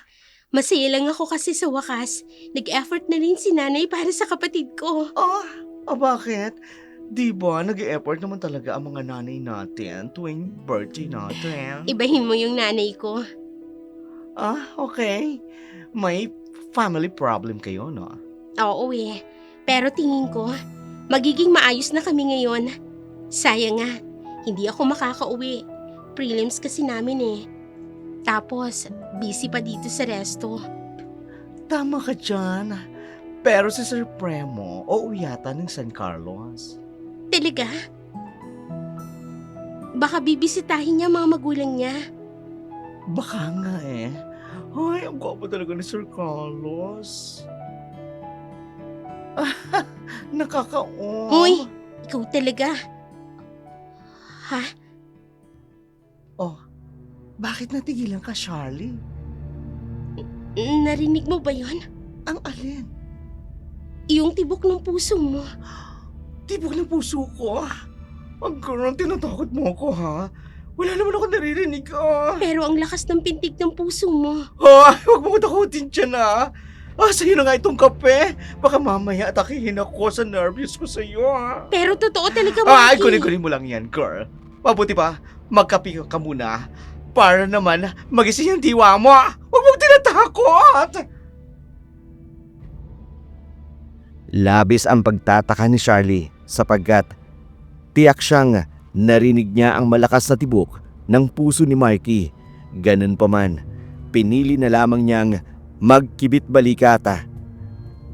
Masaya lang ako kasi sa wakas. Nag-effort na rin si nanay para sa kapatid ko. Bakit? Di ba nag-e-effort naman talaga ang mga nanay natin tuwing birthday natin? Ibahin mo yung nanay ko. Okay. May family problem kayo, no? Oo pero tingin ko, magiging maayos na kami ngayon. Sayang nga, hindi ako makakauwi. Prelims kasi namin Tapos, busy pa dito sa resto. Tama ka dyan. Pero si Sir Premo, uuwi yata ng San Carlos. Talaga? Baka bibisitahin niya mga magulang niya. Baka nga Ay, ang gwapo talaga ni Sir Carlos. Nakaka-o. Uy, ikaw talaga. Ha? Bakit natigilan ka, Charlie? Narinig mo ba yon? Ang alin? Yung tibok ng puso mo. Tibok ng puso ko. Ang ganun, tinatakot mo ako, ha? Wala naman ako naririnig, Pero ang lakas ng pintig ng puso mo. Ay, huwag mo takutin dyan, sa'yo na nga itong kape. Baka mamaya atakihin ako sa nervous ko sa'yo, Pero totoo talaga, Ay, Marky. kunin mo lang yan, girl. Mabuti pa, magkape ka muna. Para naman magising ang diwa mo. Huwag mong tinatakot. Labis ang pagtataka ni Charlie sapagkat tiyak siyang narinig niya ang malakas na tibok ng puso ni Marky. Ganun pa man, pinili na lamang niyang magkibit balikata.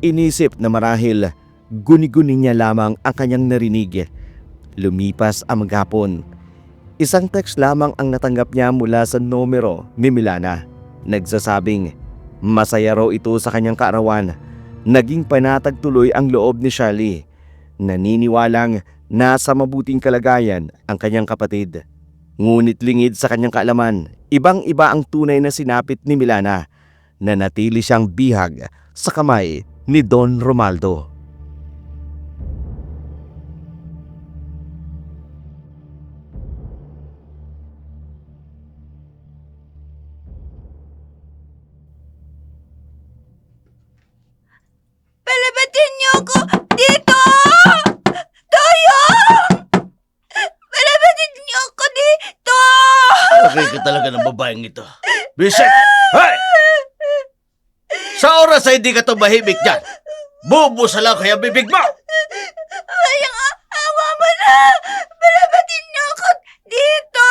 Inisip na marahil guni-guni niya lamang ang kanyang narinig. Lumipas ang maghapon. Isang text lamang ang natanggap niya mula sa numero ni Milana. Nagsasabing masaya raw ito sa kanyang kaarawan. Naging panatag tuloy ang loob ni Charlie. Naniniwalang nasa mabuting kalagayan ang kanyang kapatid. Ngunit lingid sa kanyang kaalaman, ibang-iba ang tunay na sinapit ni Milana. Nanatili siyang bihag sa kamay ni Don Romaldo. Palabatin niyo ako dito! Toyong! Palabatin niyo ako dito! Okay ka talaga ng babaeng ito. Bisit! Hey! Sa oras ay hindi ka tumahimik dyan. Bubusa lang kaya bibig mo! Mayang awa mo na! Palabatin niyo ako dito!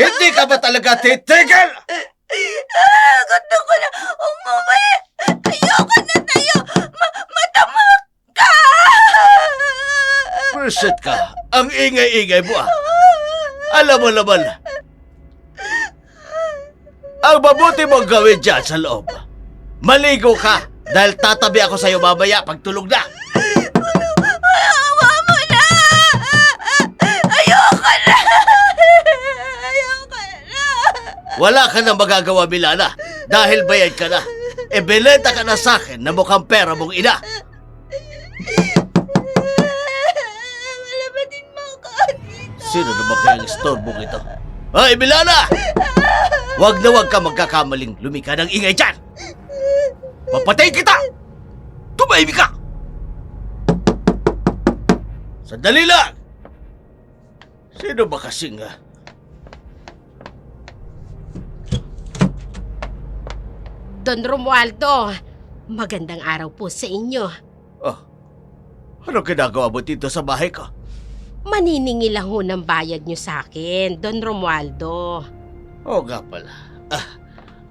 Hindi ka ba talaga titigil? Gusto ko na umuwi! Ayoko na tayo! Matamak ka! Bisit ka. Ang ingay-ingay mo Alam mo naman, ang mabuti mong gawin dyan sa loob. Maligo ka dahil tatabi ako sa'yo mamaya pag tulog na. Awa mo na! Ayoko na! Ayoko na! Wala ka na magagawa, Milana, dahil bayad ka na. Ibelenta ka na sa akin na mukhang pera mong ina. Wala ba din makakita? Sino naman kaya ang istorbong ito? Hoy, Milana! Huwag ka magkakamaling lumika ng ingay dyan! Papatay kita! Tumahimik ka! Sandali lang! Sino ba kasing Don Romualdo, magandang araw po sa inyo. Oh, ano ginagawa mo dito sa bahay ko? Maniningil lang ho ng bayad nyo sa akin, Don Romualdo. Oo nga pala.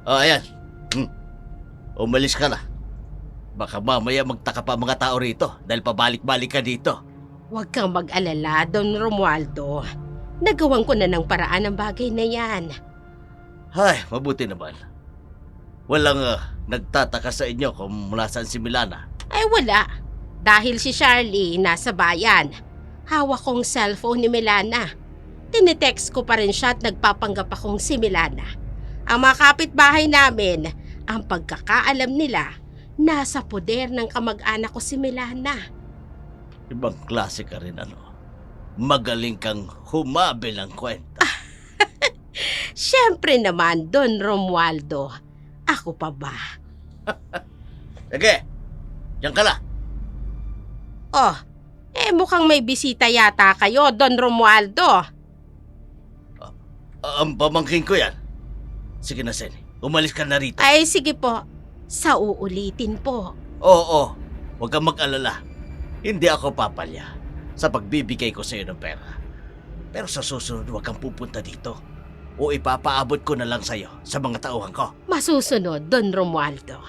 Ayan. Umalis ka na. Baka mamaya magtaka pa mga tao rito dahil pabalik-balik ka dito. Huwag kang mag-alala, Don Romualdo. Nagawan ko na ng paraan ang bagay na yan. Ay, mabuti naman. Walang nagtataka sa inyo kung mula saan si Milana. Ay wala, dahil si Charlie nasa bayan. Hawak kong cellphone ni Milana. Tinitext ko pa rin siya at nagpapanggap akong si Milana. Ang mga kapitbahay namin, ang pagkakaalam nila, nasa poder ng kamag-anak ko si Milana. Ibang klase ka rin Magaling kang humabil ng kwenta. Siyempre naman, Don Romualdo. Ako pa ba? Sige, diyan ka na. Oh, mukhang may bisita yata kayo, Don Romualdo. Ang pamangkin ko yan. Sige na, Sen. Umalis ka na rito. Ay, sige po. Sa uulitin po. Oo, huwag kang mag-alala. Hindi ako papalya sa pagbibigay ko sa iyo ng pera. Pero sa susunod, huwag kang pupunta dito. O ipapaabot ko na lang sa iyo sa mga tauhan ko. Masusunod, Don Romualdo.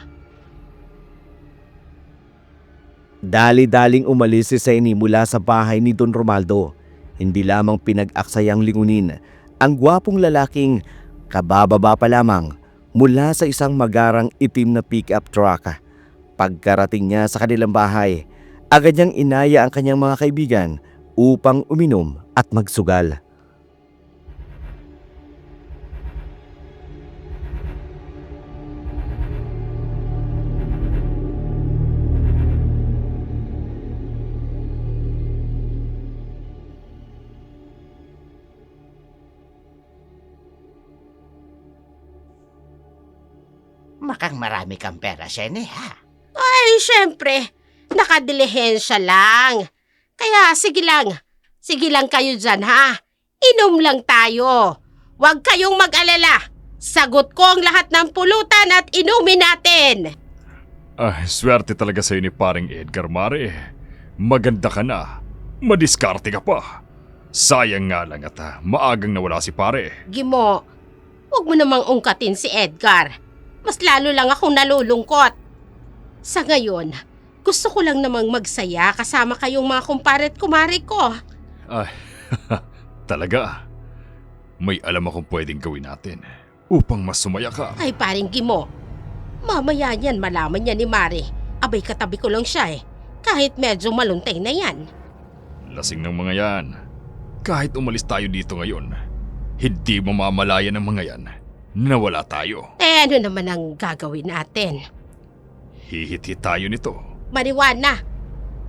Dali-daling umalis si Senny mula sa bahay ni Don Romualdo. Hindi lamang pinag-aksayang lingunin ang gwapong lalaking kabababa pa lamang mula sa isang magarang itim na pick-up truck. Pagkarating niya sa kanilang bahay, agad niyang inaya ang kanyang mga kaibigan upang uminom at magsugal. Makang marami kang pera, Senny, ha? Ay, syempre. Nakadilihensya lang. Kaya sige lang kayo dyan ha. Inom lang tayo. Huwag kayong mag-alala. Sagot ko ang lahat ng pulutan at inumin natin. Ay, swerte talaga sa'yo ni paring Edgar, Mare. Maganda ka na. Madiskarte ka pa. Sayang nga lang at maagang nawala si pare. Gimo, huwag mo namang ungkatin si Edgar. Mas lalo lang akong nalulungkot. Sa ngayon, gusto ko lang namang magsaya kasama kayong mga kumpare at kumari ko. Ay, talaga. May alam akong pwedeng gawin natin upang mas sumaya ka. Ay paring Gimo, mamaya yan malaman niya ni Mare. Abay katabi ko lang siya kahit medyo maluntay na yan. Lasing ng mga yan. Kahit umalis tayo dito ngayon, hindi mamamalayan ng mga yan na wala tayo. Ano naman ang gagawin natin? Hihit-hit tayo nito. Marijuana.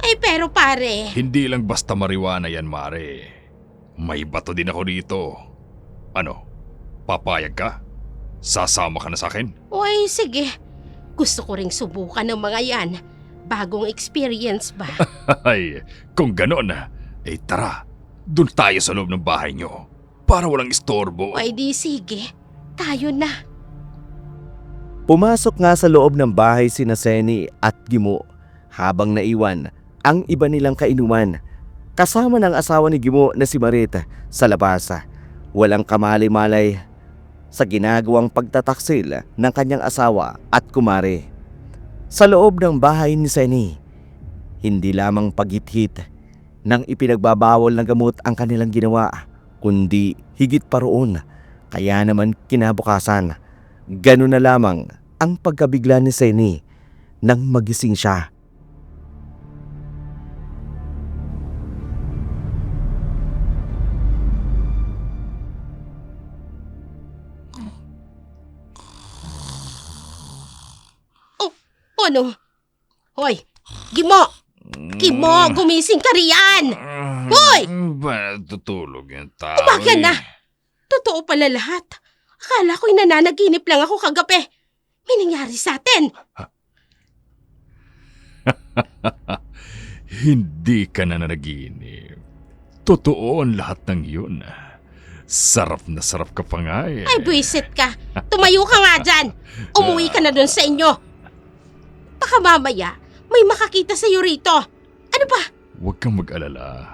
Ay pero pare. Hindi lang basta marijuana yan, Mare. May bato din ako dito. Ano? Papayag ka? Sasama ka na sa akin? Uy, sige. Gusto ko ring subukan ng mga yan. Bagong experience ba? Ay, kung ganon, tara. Doon tayo sa loob ng bahay nyo. Para walang istorbo. Ay di sige. Tayo na. Pumasok nga sa loob ng bahay sina Senny at Gimo habang naiwan ang iba nilang kainuman. Kasama ng asawa ni Gimo na si Marit sa labas. Walang kamali-malay sa ginagawang pagtataksil ng kanyang asawa at kumare. Sa loob ng bahay ni Senny, hindi lamang paghit-hit nang ipinagbabawal ng gamot ang kanilang ginawa, kundi higit pa roon. Kaya naman kinabukasan, gano'n na lamang ang pagkabigla ni Senny nang magising siya. yun? Hoy, Gimo! Gimo, gumising ka riyan! Hoy! Ba, tutulog yung tao Umaga eh. na! Totoo pala lahat. Akala ko'y nananaginip lang ako kagabi. May nangyari sa atin. Hindi ka na nanaginip. Totoo ang lahat ng yun. Sarap na sarap ka pa nga eh. Ay, buwisit ka. Tumayo ka nga dyan. Umuwi ka na doon sa inyo. Baka mamaya, may makakita sa iyo rito. Ano ba? Huwag kang mag-alala.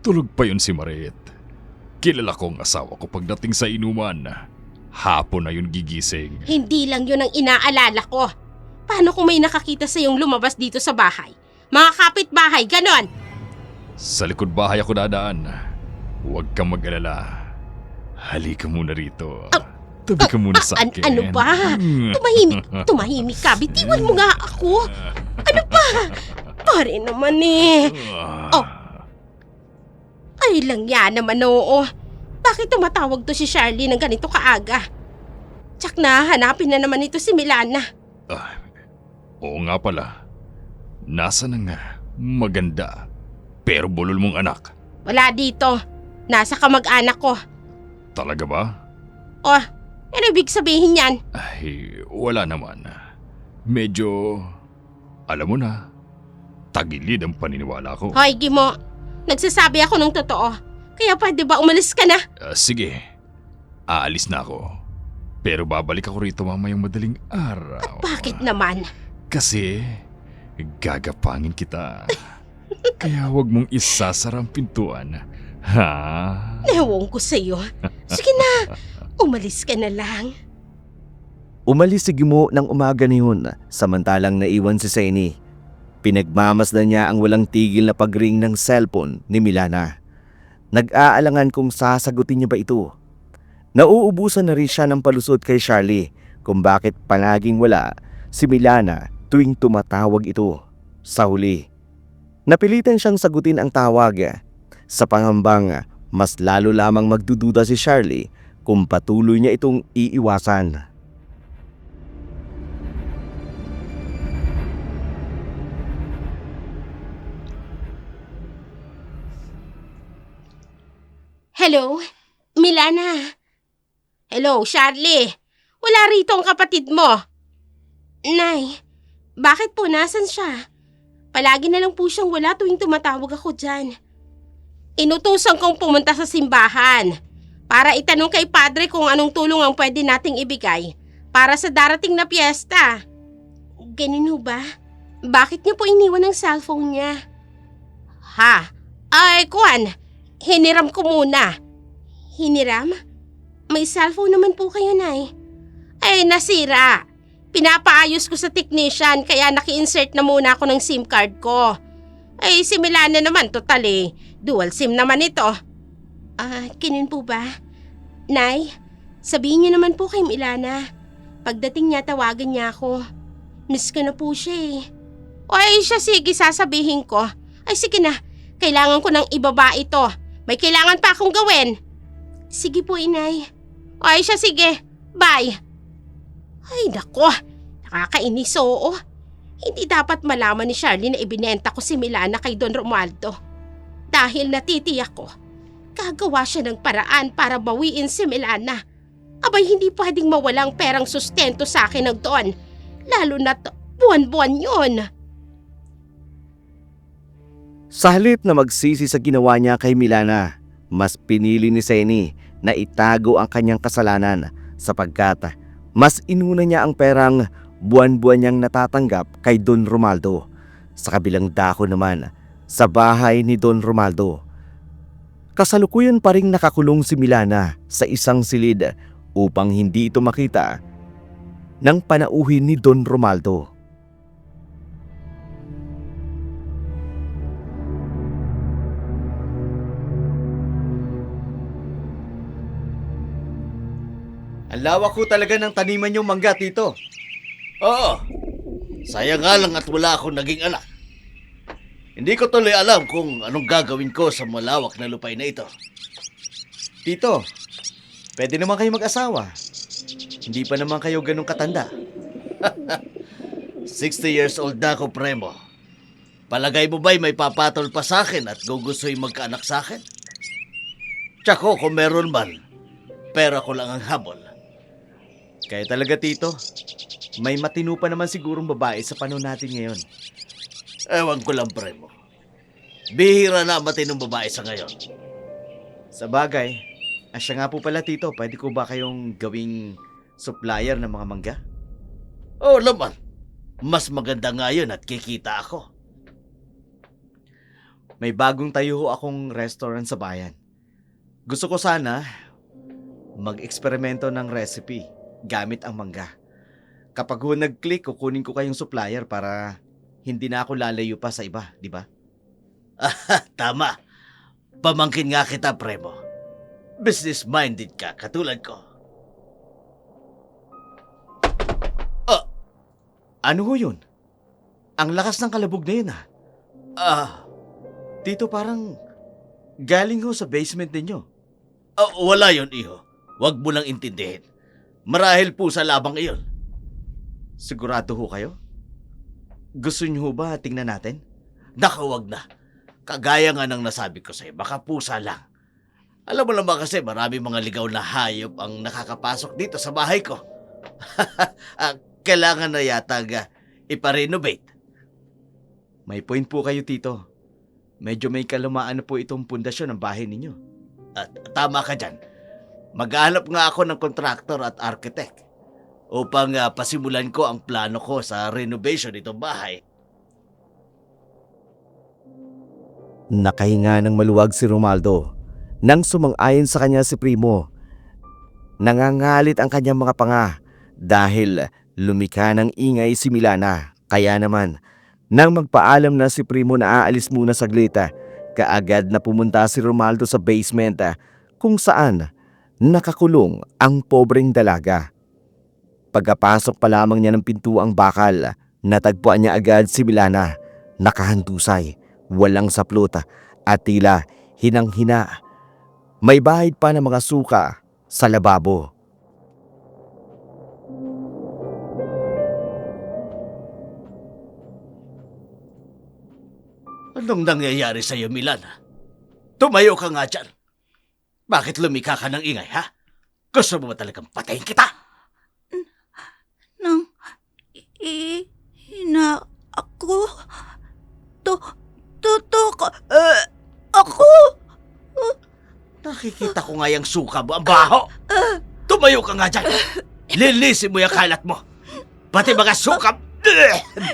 Tulog pa yun si Marit. Kilala ko ang asawa ko pagdating sa inuman. Hapon na yun gigising. Hindi lang yun ang inaalala ko. Paano kung may nakakita sa iyong lumabas dito sa bahay? Mga kapitbahay, ganon. Sa likod bahay ako dadaan. Huwag kang mag-alala. Halika muna rito. Tabi ka muna sa akin. Ano ba? Tumahimik ka. Bitiwan mo nga ako. Ano ba? Pare naman eh. Oh. Ay lang yan naman oo. Bakit tumatawag to si Charlie ng ganito kaaga? Tsak na, hanapin na naman ito si Milana. Oo nga pala. Nasa na nga maganda pero bulol mong anak. Wala dito. Nasa kamag-anak ko. Talaga ba? Oh, ano ibig sabihin yan? Ay, wala naman. Medyo, alam mo na, tagilid ang paniniwala ko. Hoy, Gimo. Nagsasabi ako ng totoo. Kaya pwede ba umalis ka na? Sige, aalis na ako. Pero babalik ako rito mamayang madaling araw. Bakit naman? Kasi, gagapangin kita. Kaya huwag mong isasara ang pintuan. Ha? Ewan ko sa'yo. Sige na, umalis ka na lang. Umalis si Gimo ng umaga na yun, samantalang naiwan si Seni. Pinagmamasdan niya ang walang tigil na pagring ng cellphone ni Milana. Nag-aalangan kung sasagutin niya ba ito. Nauubusan na rin siya ng palusot kay Charlie kung bakit palaging wala si Milana tuwing tumatawag ito. Sa huli, napilitan siyang sagutin ang tawag sa pangambang mas lalo lamang magdududa si Charlie kung patuloy niya itong iiwasan. Hello? Milana? Hello, Charlie? Wala rito ang kapatid mo. Nay, bakit po nasan siya? Palagi na lang po siyang wala tuwing tumatawag ako dyan. Inutusan kong pumunta sa simbahan para itanong kay Padre kung anong tulong ang pwede nating ibigay para sa darating na piyesta. Ganun ho ba? Bakit niyo po iniwan ang cellphone niya? Ha? Ay, Kwan, hiniram ko muna. Hiniram? May cellphone naman po kayo, Nay. Ay, nasira. Pinapaayos ko sa technician kaya naki-insert na muna ako ng SIM card ko. Ay, si Milana naman, total eh. Dual SIM naman ito. Kinun po ba? Nay, sabihin niyo naman po kay Milana. Pagdating niya, tawagan niya ako. Miss ko na po siya eh. O ay siya, sige, sasabihin ko. Ay, sige na. Kailangan ko nang ibaba ito. May kailangan pa akong gawin. Sige po, Inay. O ay siya, sige. Bye. Ay, nako. Nakakainis, oo. Hindi dapat malaman ni Charlie na ibinenta ko si Milana kay Don Romualdo. Dahil natitiyak ko, gagawa siya ng paraan para bawiin si Milana. Abay, hindi pwedeng mawalang perang sustento sa akin ng Don. Lalo na't buwan-buwan yun. Sa halip na magsisi sa ginawa niya kay Milana, mas pinili ni Seni na itago ang kanyang kasalanan sapagkat mas inuna niya ang perang buwan-buwan niyang natatanggap kay Don Romualdo. Sa kabilang dako naman, sa bahay ni Don Romualdo, kasalukuyan pa ring nakakulong si Milana sa isang silid upang hindi ito makita ng panauhin ni Don Romualdo. Ang lawak ko talaga ng taniman yung mangga, Tito. Oo. Sayang nga lang at wala akong naging anak. Hindi ko tuloy alam kung anong gagawin ko sa malawak na lupay na ito. Tito, pwede naman kayo mag-asawa. Hindi pa naman kayo ganun katanda. 60 years old na ako, Premo. Palagay mo ba'y may papatol pa sa akin at gugusto'y magkaanak sa akin? Tsako kung meron man, pera ko lang ang habol. Kaya talaga, Tito. May matino pa naman sigurong babae sa panahon natin ngayon. Ewan ko lang, Premo. Bihira na ang matinong babae sa ngayon. Sa bagay, siya nga po pala, Tito, pwede ko ba kayong gawing supplier ng mga mangga? Oo naman. Mas maganda nga yun at kikita ako. May bagong tayo ho akong restaurant sa bayan. Gusto ko sana mag-eksperimento ng recipe gamit ang mangga. Kapag ho nag-click, kukunin ko kayong supplier para hindi na ako lalayo pa sa iba, di ba? Tama. Pamangkin nga kita, Premo. Business-minded ka, katulad ko. Ano ho yun? Ang lakas ng kalabog na yun, Tito, parang galing ho sa basement ninyo. Wala yon, iho. Huwag mo lang intindihin. Marahil po sa labang iyon. Sigurado ho kayo? Gusto niyo ho ba tingnan natin? Naku, wag na. Kagaya nga ng nasabi ko sa'yo, baka pusa lang. Alam mo naman kasi marami mga ligaw na hayop ang nakakapasok dito sa bahay ko. Kailangan na yata iparenovate. May point po kayo, Tito. Medyo may kalumaan na po itong pundasyon ng bahay ninyo. At tama ka dyan. Maghahanap nga ako ng kontraktor at architect upang pasimulan ko ang plano ko sa renovation nitong bahay. Nakahinga ng maluwag si Romaldo nang sumang-ayon sa kanya si Primo. Nangangalit ang kanyang mga panga dahil lumika ng ingay si Milana. Kaya naman, nang magpaalam na si Primo na aalis muna saglit, kaagad na pumunta si Romaldo sa basement kung saan nakakulong ang pobreng dalaga. Pagkapasok pa lamang niya ng pintuang bakal, natagpuan niya agad si Milana, nakahandusay, walang saplot at tila hinang-hina. May bahid pa ng mga suka sa lababo. Anong nangyayari sa'yo, Milana? Tumayo ka nga dyan. Bakit lumika ka ng ingay, ha? Gusto mo ba talagang patayin kita? Nang hina ako. Ako. Nakikita ko nga yung suka mo, ang baho. Tumayo ka nga dyan. Linisin mo yung kalat mo. Pati mga suka.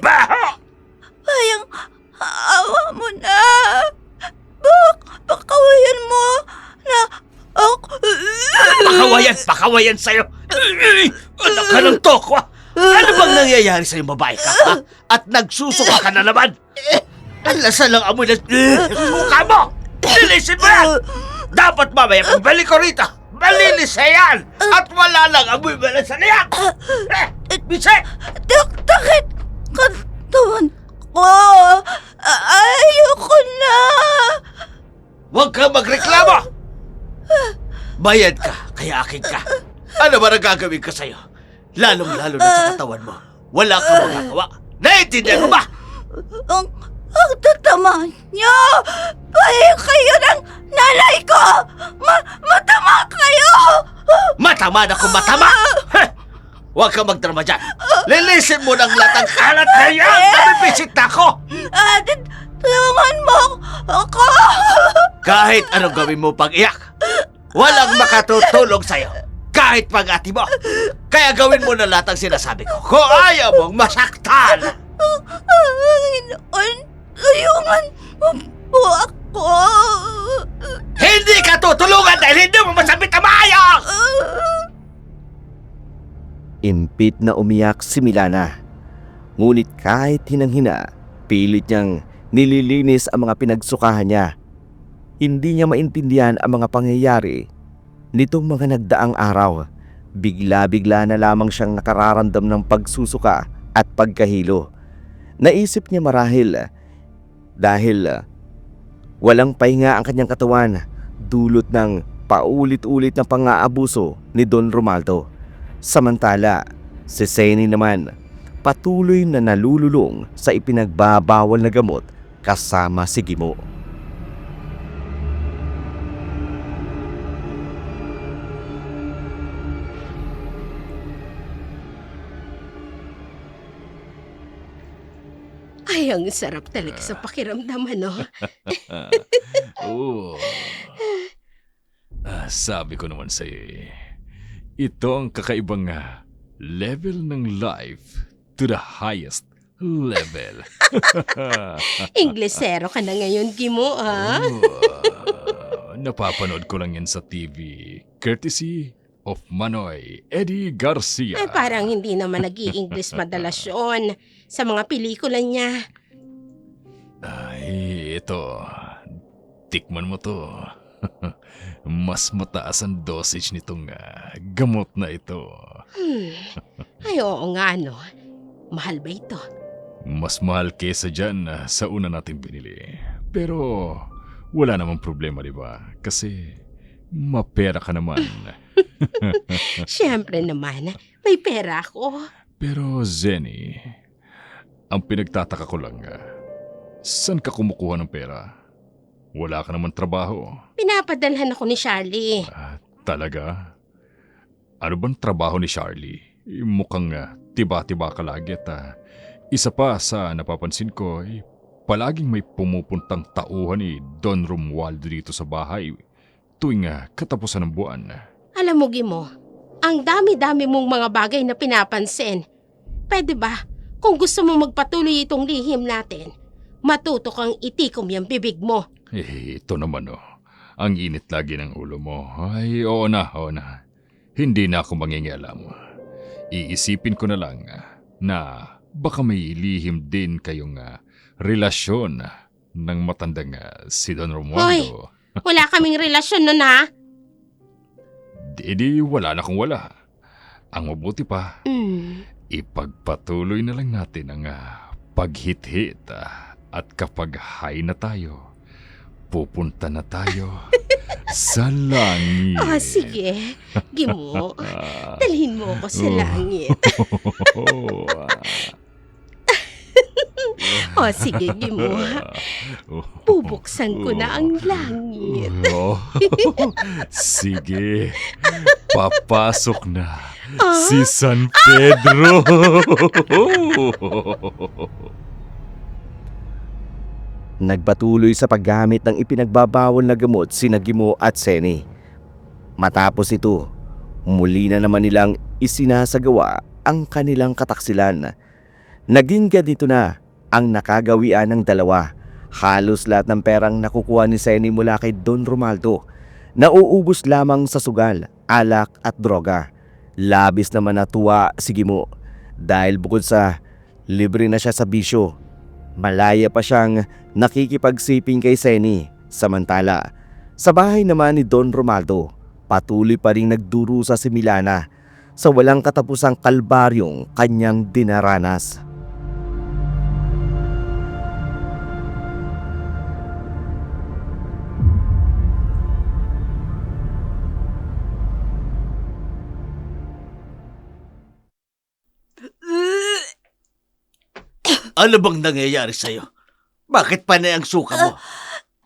Baho! Bayang awa mo na. Pakawayan mo na ako. Pakawayan sa'yo. Anak ka ng toko. Ano bang nangyayari sa'yo, babae ka, ha? At nagsusuka ka na naman. Ang lasa lang amoy na suka mo. Linisin mo yan. Dapat mamaya pagbalik ko rito, malinis na yan. At wala lang amoy malasan na yan. Bisay! Takit katawan ko. Ayoko na. Huwag kang magreklamo! Bayad ka, kaya akin ka. Ano ba gagawin ko sa'yo? Lalong-lalo na sa katawan mo. Wala kang magagawa. Naiintindihan mo ba? Ang tatama niyo! Pahe kayo ng nanay ko! Matama kayo! Matama na kung matama! Heh! Huwag kang magdrama dyan. Lilisin mo ng latang kalat na yan! Nabibisit na ako! Tulungan mo ako! Kahit anong gawin mo pag-iyak, walang makatutulong sa'yo. Kahit pag-ati mo. Kaya gawin mo na lahat ang sinasabi ko. Kung ayaw mong masaktan! Panginoon, tulungan mo po ako! Hindi ka tutulungan dahil hindi mo masabit ang maayos! Impit na umiyak si Milana. Ngunit kahit hinang-hina, pilit niyang nililinis ang mga pinagsukahan niya. Hindi niya maintindihan ang mga pangyayari nitong mga nagdaang araw. Bigla-bigla na lamang siyang nakararamdam ng pagsusuka at pagkahilo. Naisip niya marahil dahil walang pahinga ang kanyang katawan dulot ng paulit-ulit na pang-aabuso ni Don Romaldo. Samantala, si Seni naman patuloy na nalululong sa ipinagbabawal na gamot kasama si Gimo. Ay, ang sarap talaga sa pakiramdam, ano? Oo. Sabi ko naman sa'yo eh. Ito ang kakaibang level ng life to the highest level. Inglesero ka na ngayon, Gimo, ha? Napapanood ko lang yan sa TV. Courtesy of Manoy Eddie Garcia. Ay, parang hindi naman nag-i-English madalas yun sa mga pelikula niya. Ay, ito. Tikman mo to. Mas mataas ang dosage nitong gamot na ito. Ay, oo nga, no. Mahal ba ito? Mas mahal kesa dyan sa una natin binili. Pero wala namang problema, di ba? Kasi mapera ka naman. Siyempre naman, may pera ako. Pero Zenny, ang pinagtataka ko lang, saan ka kumukuha ng pera? Wala ka naman trabaho. Pinapadalhan ako ni Charlie. Talaga? Ano bang trabaho ni Charlie? Mukhang tiba-tiba ka lagi at isa pa sa napapansin ko, palaging may pumupuntang tauhan ni Don Romualdo dito sa bahay tuwing katapusan ng buwan. Alam mo, Gimo, ang dami-dami mong mga bagay na pinapansin. Pwede ba, kung gusto mo magpatuloy itong lihim natin, matuto kang itikom yung bibig mo. Ito naman ang init lagi ng ulo mo. Ay, oo na. Hindi na ako mangingialam. Iisipin ko na lang na baka may lihim din kayong relasyon ng matandang si Don Romualdo. Wala kaming relasyon nun, ha? Di wala na kung wala. Ang mabuti pa, ipagpatuloy na lang natin ang paghit-hit at kapag high na tayo, pupunta na tayo sa langit. Sige. Gimo, dalhin mo ako sa langit. Sige, Gimo. Bubuksan ko na ang langit. Sige, papasok na si San Pedro. Nagpatuloy sa paggamit ng ipinagbabawal na gamot sina Gimo at Senny. Matapos ito, muli na naman nilang isinasagawa ang kanilang kataksilan. Naging ganito na ang nakagawian ng dalawa. Halos lahat ng perang nakukuha ni Senny mula kay Don Romualdo, nauubos lamang sa sugal, alak at droga. Labis naman natuwa si Gimo dahil bukod sa libre na siya sa bisyo, malaya pa siyang nakikipagsiping kay Senny. Samantala, sa bahay naman ni Don Romualdo, patuloy pa rin nagdurusa si Milana sa walang katapusang kalbaryong kanyang dinaranas. Ano bang nangyayari sa'yo? Bakit panay ang suka mo?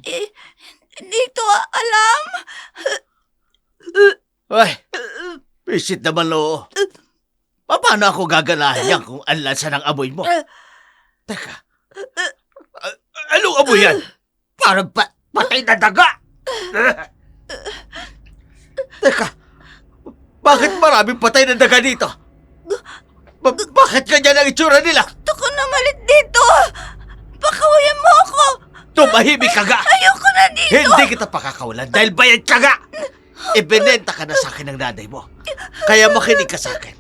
Hindi ko alam. Ay, pisit naman oo. Paano ako gaganahan yan kung anlansa ng amoy mo? Teka, anong amoy yan? Parang patay na daga! Teka, bakit maraming patay na daga dito? Bakit ganyan ang itsura nila? Gusto ko na malit dito. Pakawalan mo ako. Tumahimik ka ga! Ayoko na dito. Hindi kita pakakawalan dahil bayad ka ga! Ibinenta ka na sa akin ng nanay mo. Kaya makinig ka sa akin.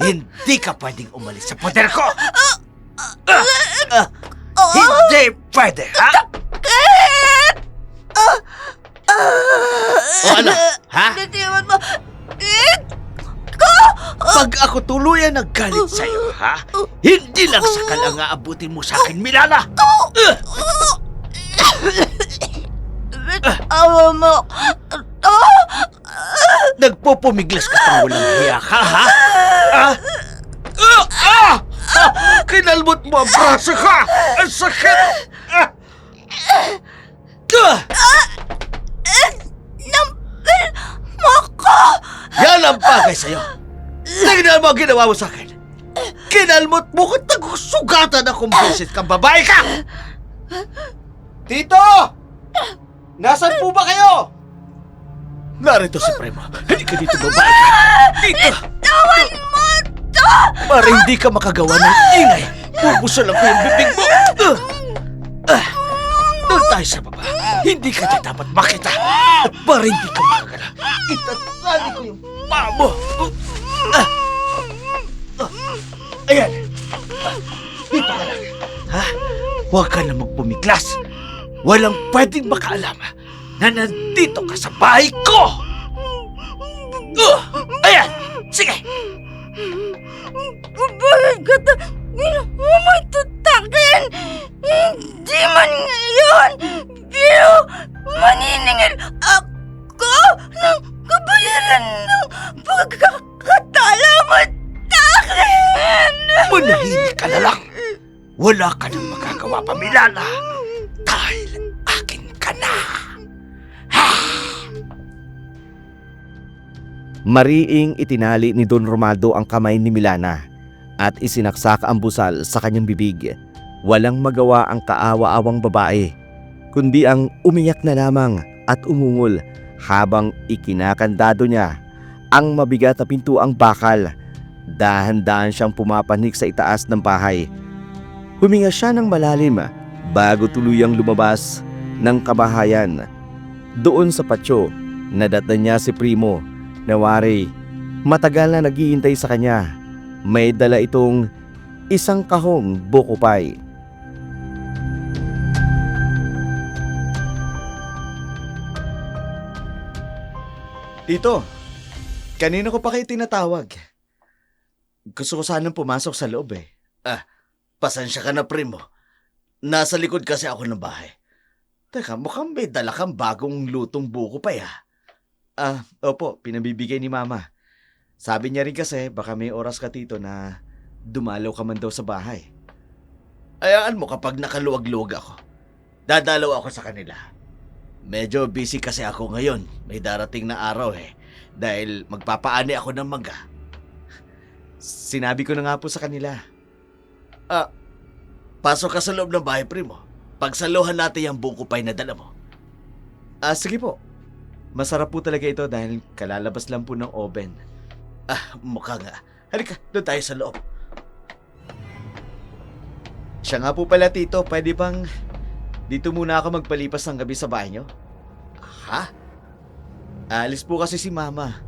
Hindi ka pwedeng umalis sa poder ko! Hindi pwede, ha? O ano, ha? Natiwan mo. Pag ako tuluyan naggalit sa'yo, ha? Hindi lang sakal ang aabutin mo sa akin, Milana! Awa mo. Nagpupumiglas ka pang walang hiya ka, ha? Kinalmot mo ang braso ka! Ang sakit! Ah! Ah! Nampil mo ko! Yan ang bagay sa'yo! Tingnan mo ang ginawa mo sa akin! Kinalmot mo ko, nagusugatan akong beses kang babae ka! Tito! Nasaan po ba kayo? Narito si Premo. Hindi ka dito, babae ka! Dito! Tawan mo to! Para hindi ka makagawa ng ingay, pupusalan ko yung bibig mo! Doon tayo sa baba. Hindi ka niya dapat makita. At para hindi ka makagala, itatali ko yung paa mo! Ayan! Dito ka lang. Ha? Huwag ka na magpumiklas. Walang pwedeng makaalam na nandito ka sa bahay ko! Ayan! Sige! Bakit ka ta? May tutakin! Hindi man ngayon! Pero maniningil ako ng kabayaran ng pagkakatala mo takin! Manahimik ka na lang! Wala ka nang magagawa pa, Milana! Dahil akin ka na! Mariing itinali ni Don Romaldo ang kamay ni Milana at isinaksak ang busal sa kanyang bibig. Walang magawa ang kaawa-awang babae, kundi ang umiyak na lamang at umungol habang ikinakandado niya ang mabigat na pintuang bakal. Dahan-dahan siyang pumapanik sa itaas ng bahay. Huminga siya ng malalim bago tuluyang lumabas ng kabahayan. Doon sa patio, nadatnan niya si Primo na wari. Matagal na naghihintay sa kanya. May dala itong isang kahong buko pie. Tito, kanina ko pa kayo tinatawag. Gusto ko sanang pumasok sa loob eh. Pasensya ka na, Primo. Nasa likod kasi ako ng bahay. Teka, mukhang may dala kang bagong lutong buko pa ya. Opo, pinabibigay ni Mama. Sabi niya rin kasi baka may oras ka tito na dumalaw ka man daw sa bahay. Ayaan mo kapag nakaluwag-luwag ako. Dadalaw ako sa kanila. Medyo busy kasi ako ngayon. May darating na araw dahil magpapaani ako ng mangga. Sinabi ko na nga po sa kanila. Pasok ka sa loob ng bahay, Primo. Pagsaluhan natin yung buko pie na dala mo. Sige po. Masarap po talaga ito dahil kalalabas lang po ng oven. Mukha nga. Halika, doon tayo sa loob. Siya nga po pala tito, pwede bang dito muna ako magpalipas ng gabi sa bahay niyo? Ha? Alis po kasi si Mama.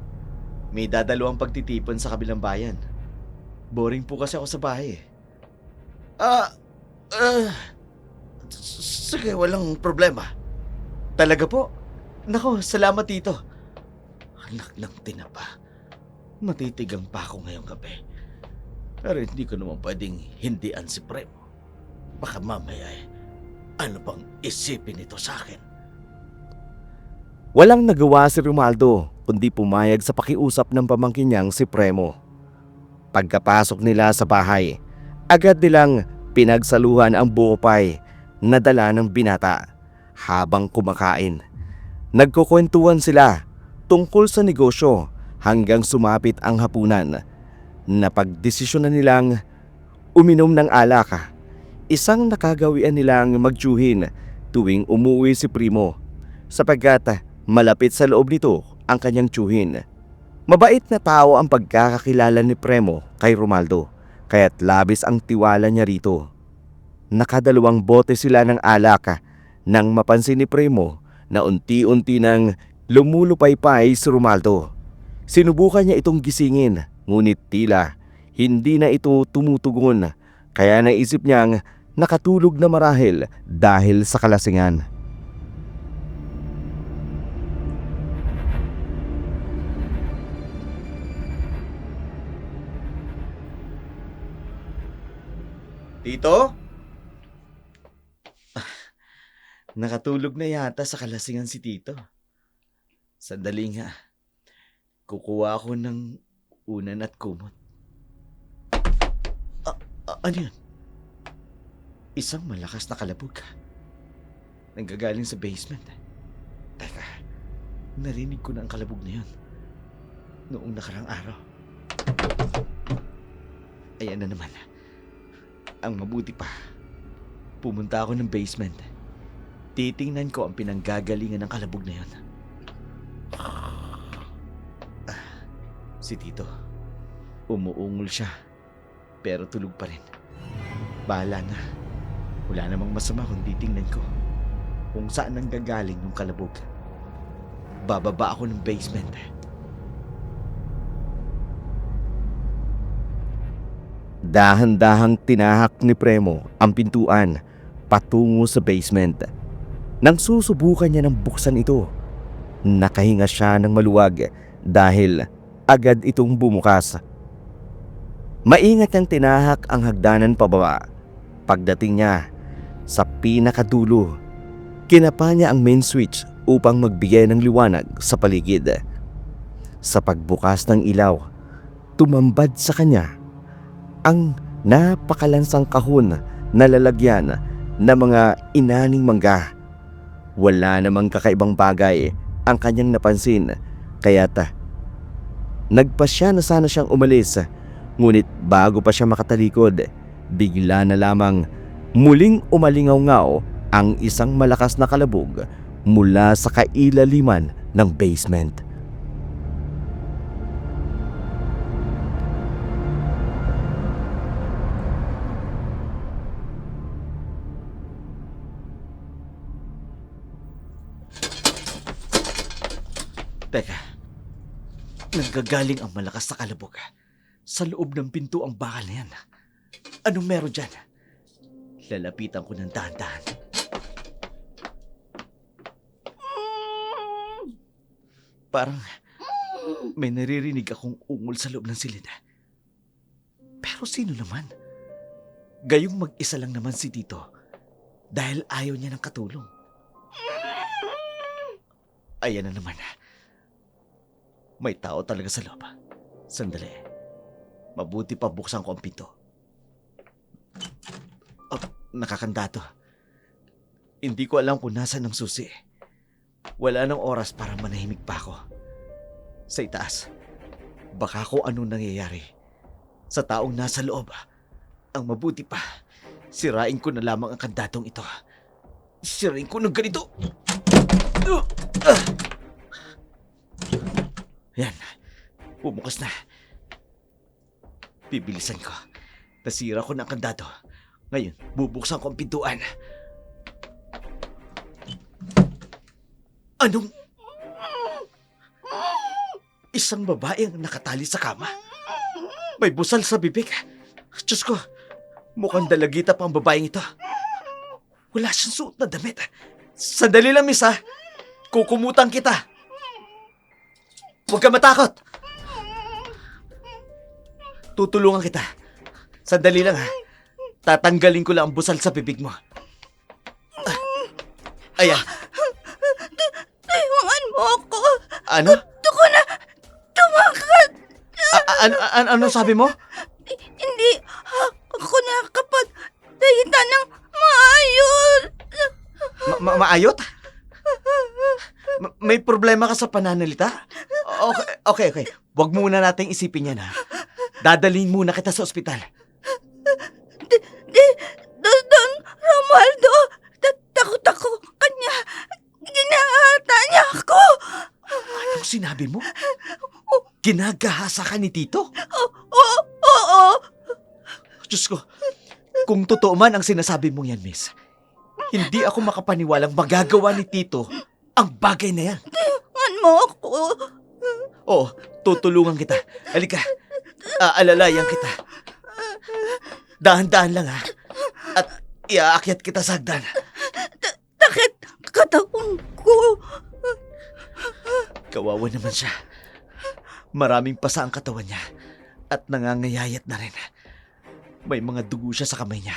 May dadalawang pagtitipon sa kabilang bayan. Boring po kasi ako sa bahay eh. Sige, walang problema. Talaga po? Nako, salamat tito. Anak ng tinapa. Matitigang pa ako ngayong gabi. Pero hindi ko naman pwedeng hindian si Premo. Baka mamaya ano bang isipin nito sa akin? Walang nagawa si Romaldo kundi pumayag sa pakiusap ng pamangkin niyang si Premo. Pagkapasok nila sa bahay, agad nilang pinagsaluhan ang buko pie na dala ng binata. Habang kumakain, nagkukwentuhan sila tungkol sa negosyo hanggang sumapit ang hapunan. Napagdesisyonan nilang uminom ng alak. Isang nakagawian nilang magtsuhin tuwing umuwi si Primo sapagkat malapit sa loob nito ang kanyang tsuhin. Mabait na tao ang pagkakakilala ni Premo kay Romaldo kaya't labis ang tiwala niya rito. Nakadalawang bote sila ng alak nang mapansin ni Premo na unti-unti nang lumulupaypay si Romaldo. Sinubukan niya itong gisingin ngunit tila hindi na ito tumutugon kaya naisip niyang nakatulog na marahil dahil sa kalasingan. Tito? Nakatulog na yata sa kalasingan si Tito. Sandali nga. Kukuha ako ng unan at kumot. Ano yun? Isang malakas na kalabog. Nanggagaling sa basement. Teka, narinig ko na ang kalabog na yun. Noong nakarang araw. Ayan na naman. Ang mabuti pa, pumunta ako ng basement. Titingnan ko ang pinanggagalingan ng kalabog na yun. Si Tito. Umuungol siya. Pero tulog pa rin. Bahala na. Wala namang masama kung titingnan ko kung saan nanggagaling yung kalabog. Bababa ako ng basement. Dahan-dahang tinahak ni Premo ang pintuan patungo sa basement. Nang susubukan niya ng buksan ito, nakahinga siya ng maluwag dahil agad itong bumukas. Maingat niyang tinahak ang hagdanan pababa. Pagdating niya sa pinakadulo, kinapa niya ang main switch upang magbigay ng liwanag sa paligid. Sa pagbukas ng ilaw, tumambad sa kanya ang napakalansang kahon na lalagyan ng mga inaning mangga. Wala namang kakaibang bagay ang kanyang napansin, kaya't nagpasya na sana siyang umalis. Ngunit bago pa siya makatalikod, bigla na lamang muling umalingaw-ngaw ang isang malakas na kalabog mula sa kailaliman ng basement. Teka, nanggagaling ang malakas na kalabog sa loob ng pinto ang bakal na yan. Anong meron dyan? Lalapitan ko ng dahan-dahan. Parang may naririnig akong ungol sa loob ng silid. Pero sino naman? Gayong mag-isa lang naman si Tito dahil ayaw niya ng katulong. Ayan na naman. May tao talaga sa loob. Sandali. Mabuti pa buksan ko ang pinto. Oh, nakakanda to. Hindi ko alam kung nasaan ang susi. Wala nang oras para manahimik pa ako. Sa itaas, baka ko anong nangyayari sa taong nasa loob. Ang mabuti pa, sirain ko na lamang ang kandatong ito. Sirain ko ng ganito. Yan, bumukas na. Bibilisan ko. Nasira ko ng kandado. Ngayon, bubuksan ko ang pintuan. Anong... Isang babae ang nakatali sa kama. May busal sa bibig. Diyos ko, mukhang dalagita pa ang babaeng ito. Wala siyang suot na damit. Sandali lang, miss, ha? Kukumutan kita. Huwag ka matakot. Tutulungan kita. Sandali lang, ha? Tatanggalin ko lang ang busal sa bibig mo. Ayan. Tulungan mo ako. Ano? Gusto ko na tumakas. Ano sabi mo? Hindi ako nakapagsalita ng maayos. Maayot? May problema ka sa pananalita? Okay. Huwag muna nating isipin yan, ha? Dadalhin muna kita sa ospital. Don Romualdo, takot ako kanya. Ginahata niya ako. Anong sinabi mo? Ginagahasa ka ni Tito? Oo. Diyos ko, kung totoo man ang sinasabi mong yan, miss, hindi ako makapaniwalang magagawa ni Tito ang bagay na yan. Tulungan mo ako. Oo, tutulungan kita. Halika, aalalayan kita. Dahan-dahan lang, ha? At iaakyat kita sa hagdan. Takit katawan ko. Kawawa naman siya. Maraming pasa ang katawan niya at nangangayayat na rin. May mga dugo siya sa kamay niya.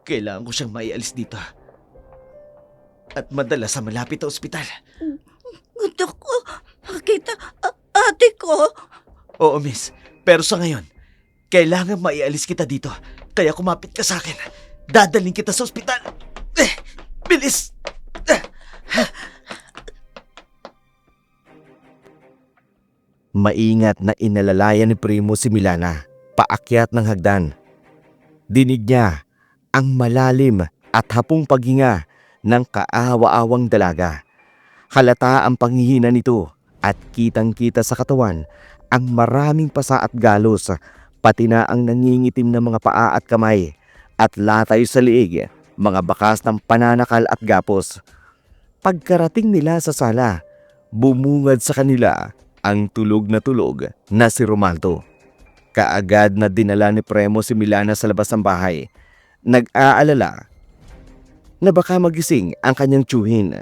Kailangan ko siyang maialis dito. At madala sa malapit na ospital. Gusto ko makita ate ko. Oo, miss. Pero sa ngayon, kailangan maialis kita dito Kaya kumapit ka sa akin. Dadaling kita sa ospital. Bilis! Maingat na inalalayan ni Primo si Milana paakyat ng hagdan. Dinig niya ang malalim at hapong paghinga ng kaawa-awang dalaga. Halata ang panghihina nito at kitang-kita sa katawan ang maraming pasa at galos, pati na ang nangingitim na mga paa at kamay at latay sa liig, mga bakas ng pananakal at gapos. Pagkarating nila sa sala, bumungad sa kanila ang tulog na si Romaldo. Kaagad na dinala ni Premo si Milana sa labas ng bahay. Nag-aalala na baka magising ang kanyang tiyuhin.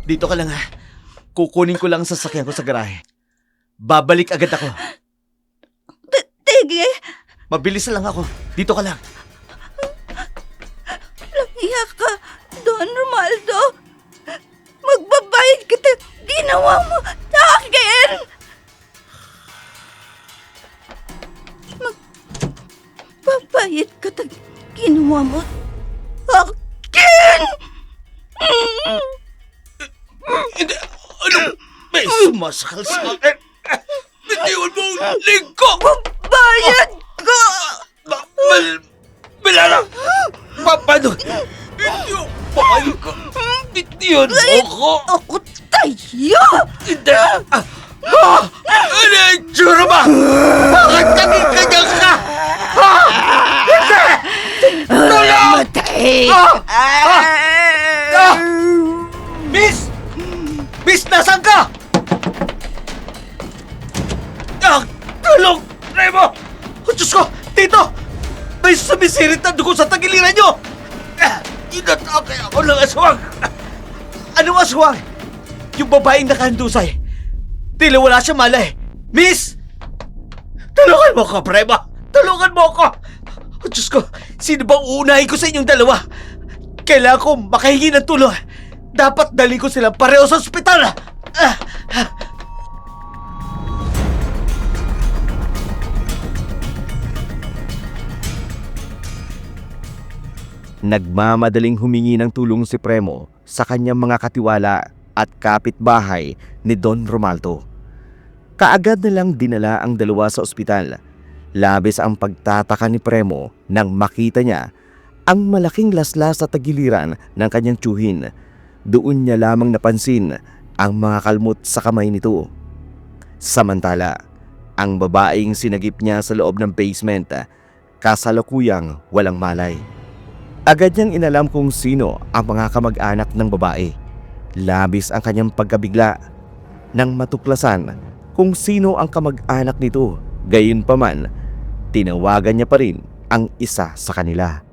Dito ka lang ha. Kukunin ko lang ang sasakyan ko sa garahe. Babalik agad ako. Tige, Mabilis na lang ako. Dito ka lang. langya ka, Don Romaldo. Magbabayad kita, ginawa mo sa akin. Magbabayad kita, ginawa mo sa akin. Hindi. Ano? May sumasakal sa akin. Bitiwan mo ang leg ko. Bayad ka! Milana! Paano? Hindi. Paano ka? Bitiwan mo ako. Ako tayo! Hindi. Ano yung tsura ba? Bakit naging ganyan ka? Hindi! Tulong! Matay! Miss! Miss, nasaan ka? Tulong! Remo! Oh, Diyos ko! Dito! May sumisirit na dugo sa tagiliran nyo! Inatake ako ng aswang! Anong aswang? Yung babaeng nakahandusay. Tila wala siya malay. Miss! Tulungan mo ko, Remo! Tulungan mo ko! Oh, Diyos ko! Sino bang uunahin ko sa inyong dalawa? Kailangan ko makahingi ng tulong. Dapat dali ko silang pareho sa ospital! Nagmamadaling humingi ng tulong si Premo sa kanyang mga katiwala at kapitbahay ni Don Romaldo. Kaagad na lang dinala ang dalawa sa ospital. Labis ang pagtataka ni Premo nang makita niya ang malaking laslas sa tagiliran ng kanyang tiyuhin. Doon niya lamang napansin ang mga kalmot sa kamay nito. Samantala, ang babaeng sinagip niya sa loob ng basement, kasalukuyang walang malay. Agad niyang inalam kung sino ang mga kamag-anak ng babae. Labis ang kanyang pagkabigla nang matuklasan kung sino ang kamag-anak nito. Gayunpaman, tinawagan niya pa rin ang isa sa kanila.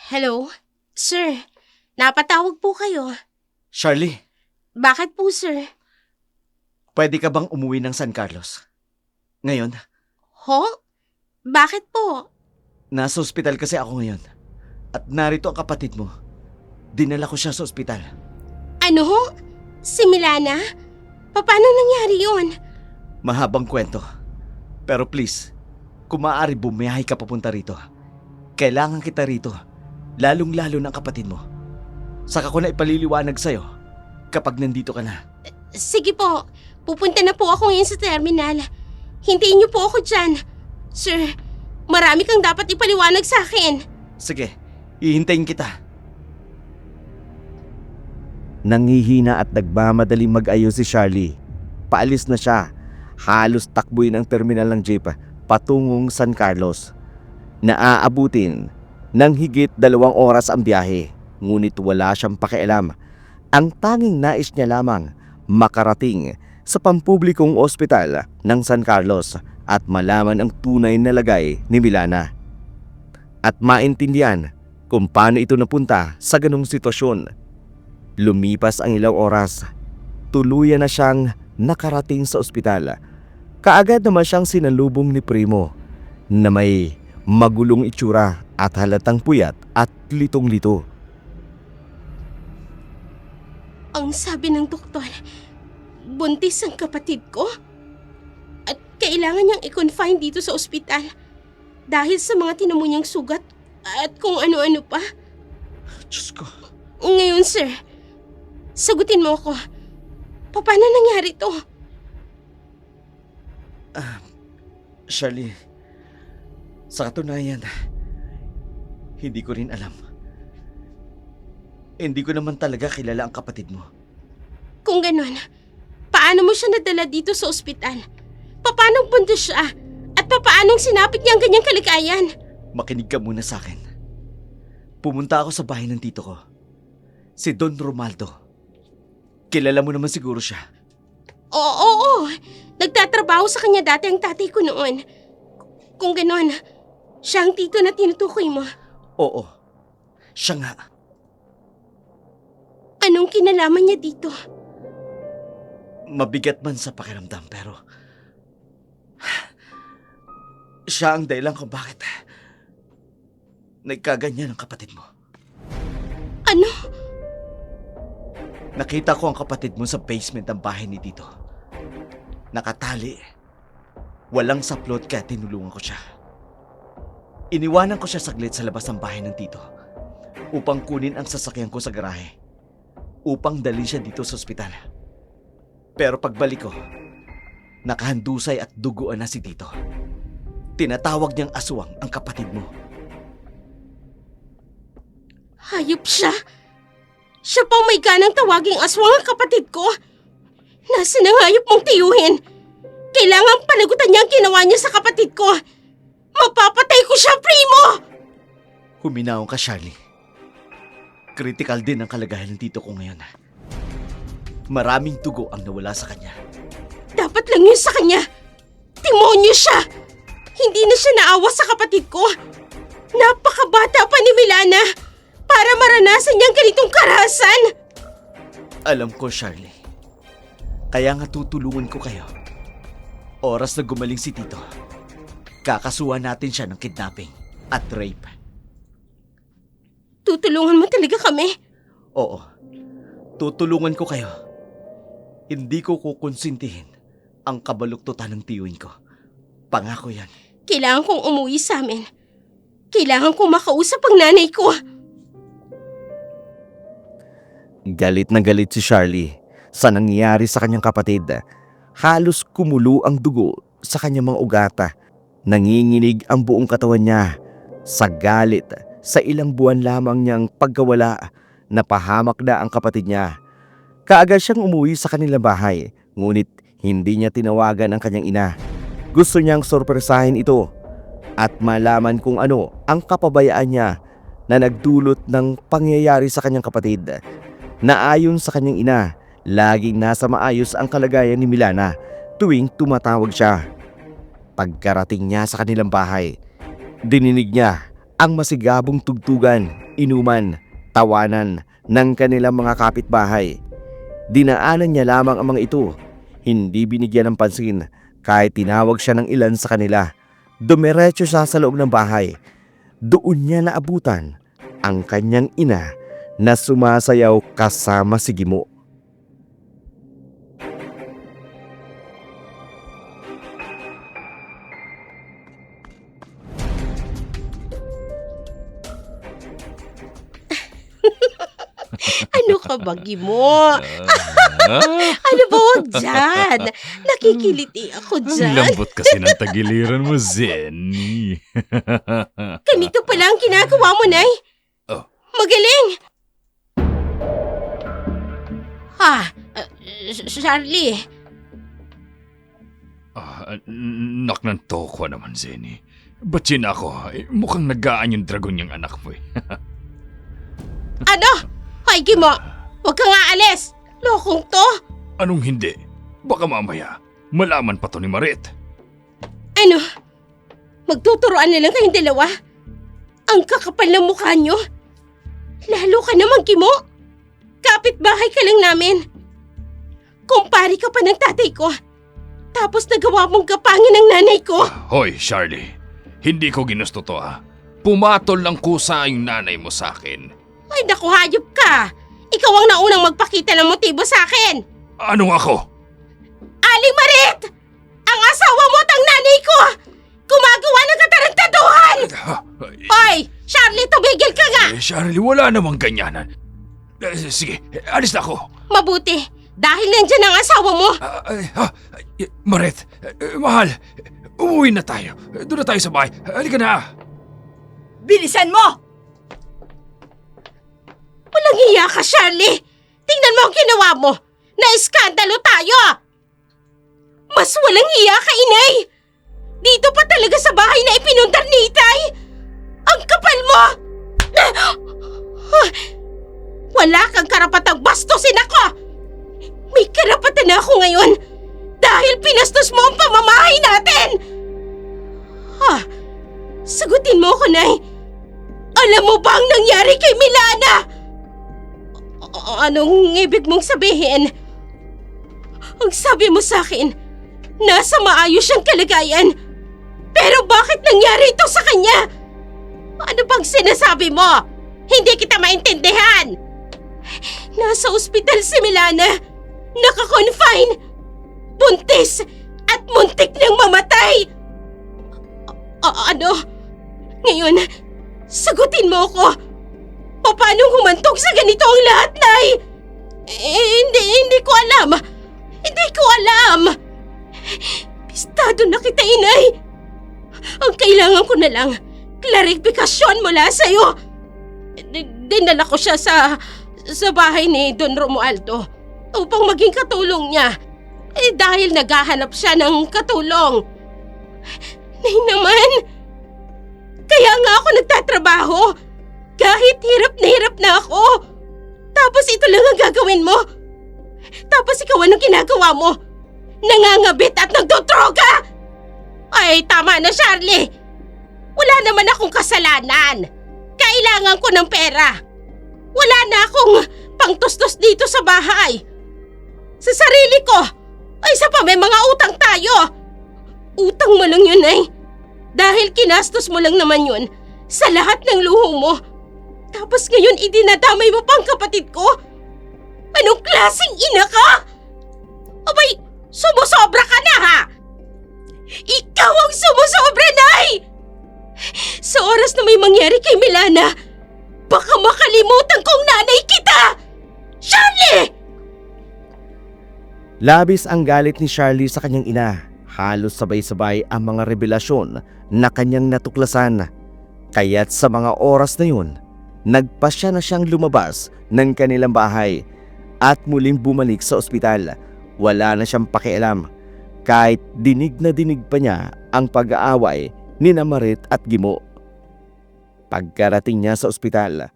Hello? Sir, napatawag po kayo. Charlie, Bakit po, sir? pwede ka bang umuwi ng San Carlos? Ngayon, Ho? Bakit po? nasa ospital kasi ako ngayon. At narito ang kapatid mo. Dinala ko siya sa ospital. Ano ho? Si Milana? Paano nangyari yun? Mahabang kwento. Pero please, kung maaari bumiyahe ka papunta rito. Kailangan kita rito. Lalong-lalo ng kapatid mo. Saka ko na ipaliliwanag sa'yo kapag nandito ka na. Sige po, pupunta na po ako ngayon sa terminal. Hintayin niyo po ako dyan. Sir, marami kang dapat ipaliwanag sa akin. Sige, hihintayin kita. Nanghihina at nagmamadaling mag-ayos si Charlie. Paalis na siya. Halos takbuin ang terminal ng jeep patungong San Carlos. Naaabutin ng higit 2 oras ang biyahe, ngunit wala siyang pakialam. Ang tanging nais niya lamang makarating sa pampublikong ospital ng San Carlos at malaman ang tunay na lagay ni Milana. At maintindihan kung paano ito napunta sa ganong sitwasyon. Lumipas ang ilang oras, tuluyan na siyang nakarating sa ospital. Kaagad naman siyang sinalubong ni Primo na may magulong itsura at halatang puyat at litong-lito. Ang sabi ng doktor, buntis ang kapatid ko. At kailangan niyang i-confine dito sa ospital dahil sa mga tinamo niyang sugat at kung ano-ano pa. Diyos ko. Ngayon, sir, sagutin mo ako. Paano nangyari to? Charlie, sa katunayan, hindi ko rin alam. Hindi ko naman talaga kilala ang kapatid mo. Kung ganon, paano mo siya nadala dito sa ospital? Paano buntis siya? At paano sinapit niya ang ganyang kalagayan? Makinig ka muna sa akin. Pumunta ako sa bahay ng tito ko. Si Don Romaldo. Kilala mo naman siguro siya. Oo. Nagtatrabaho sa kanya dati ang tatay ko noon. Kung ganon, siya ang tito na tinutukoy mo. Oo, siya nga. Anong kinalaman niya dito? Mabigat man sa pakiramdam pero siya ang dahilan kung bakit nagkaganyan ang kapatid mo. Ano? Nakita ko ang kapatid mo sa basement ng bahay ni Tito. Nakatali. Walang saplot kaya tinulungan ko siya. Iniwanan ko siya saglit sa labas ng bahay ng Tito upang kunin ang sasakyan ko sa garahe upang dalhin siya dito sa ospital. Pero pagbalik ko, nakahandusay at duguan na si Tito. Tinatawag niyang aswang ang kapatid mo. Hayop siya? Siya pang may ganang tawaging aswang ang kapatid ko? Nasaan ang hayop mong tiyuhin? Kailangan panagutan niya ang ginawa niya sa kapatid ko. Mapapatay ko siya, Primo! Huminaon ka, Charlie. Critical din ang kalagayan ng tito ko ngayon. Maraming dugo ang nawala sa kanya. Dapat lang yun sa kanya. Demonyo siya! Hindi na siya naawa sa kapatid ko. Napakabata pa ni Milana para maranasan niyang ganitong karahasan. Alam ko, Charlie. Kaya nga tutulungan ko kayo. Oras na gumaling si Tito, kakasuhan natin siya ng kidnapping at rape. Tutulungan mo talaga kami? Oo, tutulungan ko kayo. Hindi ko kukonsintihin ang kabaluktutan ng tiyuin ko. Pangako yan. Kailangan kong umuwi sa amin. Kailangan kong makausap ang nanay ko. Galit na galit si Charlie sa nangyari sa kanyang kapatid. Halos kumulo ang dugo sa kanyang mga ugata. Nanginginig ang buong katawan niya sa galit sa ilang buwan lamang niyang pagkawala. Napahamak na ang kapatid niya. Kaagad siyang umuwi sa kanilang bahay, ngunit hindi niya tinawagan ang kanyang ina. Gusto niyang sorpresahin ito at malaman kung ano ang kapabayaan niya na nagdulot ng pangyayari sa kanyang kapatid. Na ayon sa kanyang ina, laging nasa maayos ang kalagayan ni Milana tuwing tumatawag siya. Pagkarating niya sa kanilang bahay, dininig niya ang masigabong tugtugan, inuman, tawanan ng kanilang mga kapitbahay. Dinaanan niya lamang ang mga ito, hindi binigyan ng pansin kahit tinawag siya ng ilan sa kanila. Dumiretso siya sa loob ng bahay. Doon niya naabutan ang kanyang ina na sumasayaw kasama si Gimo. Ano ka ba, Gimo? Ano ba, wag dyan? Nakikiliti ako Ang dyan. lambot kasi ng tagiliran mo, Zenny. Ganito pala ang ginagawa mo, Nay. Oh. Magaling! Charlie, Nak ng tokwa naman, Zenny. Ba't yun ako? Mukhang nagaan yung dragon niyang anak mo eh. ano? Hoy, Gimo, huwag ka nga alis. Lokong to. Anong hindi? Baka mamaya, malaman pa to ni Marit. Ano? Magtuturoan na lang kayong dalawa? Ang kakapal ng mukha nyo? Lalo ka naman, Gimo. Kapitbahay ka lang namin. Kumpari ka pa ng tatay ko. Tapos nagawa mong gapangin ng nanay ko. Hoy, Charlie. Hindi ko ginusto to Pumatol lang kusa yung nanay mo sa akin. Ay naku, hayop ka. Ikaw ang naunang magpakita ng motibo sa akin. Anong ako? Aling Marit! Ang asawa mo at ang nanay ko! Gumagawa ng katarantaduhan! Hoy! Charlie, tumigil ka nga! Charlie, wala namang ganyanan. Sige, alis na ako. Mabuti, dahil nandyan ang asawa mo. Maret, mahal, umuwi na tayo. Doon na tayo sa bahay. Halika na. Bilisan mo! Walang iya ka, Charlie! Tingnan mo ang ginawa mo! Na-iskandalo tayo! Mas walang iya ka, inay! Dito pa talaga sa bahay na ipinundar ni Itay! Ang kapal mo! Wala kang karapatang bastusin ako! May karapatan na ako ngayon dahil pinastos mo ang pamamahay natin! Sagutin mo ako, Nay! Alam mo ba ang nangyari kay Milana? Anong ibig mong sabihin? Ang sabi mo sa akin, nasa maayos siyang kalagayan. Pero bakit nangyari ito sa kanya? Ano bang sinasabi mo? Hindi kita maintindihan. Nasa ospital si Milana. Naka-confine. Buntis at muntik nang mamatay. Ano? Ngayon, sagutin mo ako. Paano humantong sa ganito ang lahat, Nay? Hindi ko alam. Hindi ko alam. Pistado na kita, inay. Ang kailangan ko na lang, klarifikasyon mula sa'yo. Dinala ko siya sa bahay ni Don Romualdo upang maging katulong niya. Dahil naghahanap siya ng katulong. Nay naman, kaya nga ako nagtatrabaho. Kahit hirap na ako. Tapos ito lang ang gagawin mo. Tapos ikaw anong ginagawa mo? Nangangabit at nagdodroga! Ay, tama na, Charlie. Wala naman akong kasalanan. Kailangan ko ng pera. Wala na akong pangtustos dito sa bahay. Sa sarili ko. Ay, isa pa, may mga utang tayo. Utang mo lang yun, ay. Dahil kinastos mo lang naman yun sa lahat ng luho mo. Tapos ngayon idinadamay mo pang kapatid ko? Anong klaseng ina ka? Abay, sumusobra ka na ha! Ikaw ang sumusobra, Nay! Sa oras na may mangyari kay Milana, baka makalimutan kong nanay kita! Charlie! Labis ang galit ni Charlie sa kanyang ina. Halos sabay-sabay ang mga revelasyon na kanyang natuklasan. Kaya't sa mga oras na yun, nagpasya na siyang lumabas ng kanilang bahay at muling bumalik sa ospital. Wala na siyang pakialam kahit dinig na dinig pa niya ang pag-aaway ni Marit at Gimo. Pagkarating niya sa ospital,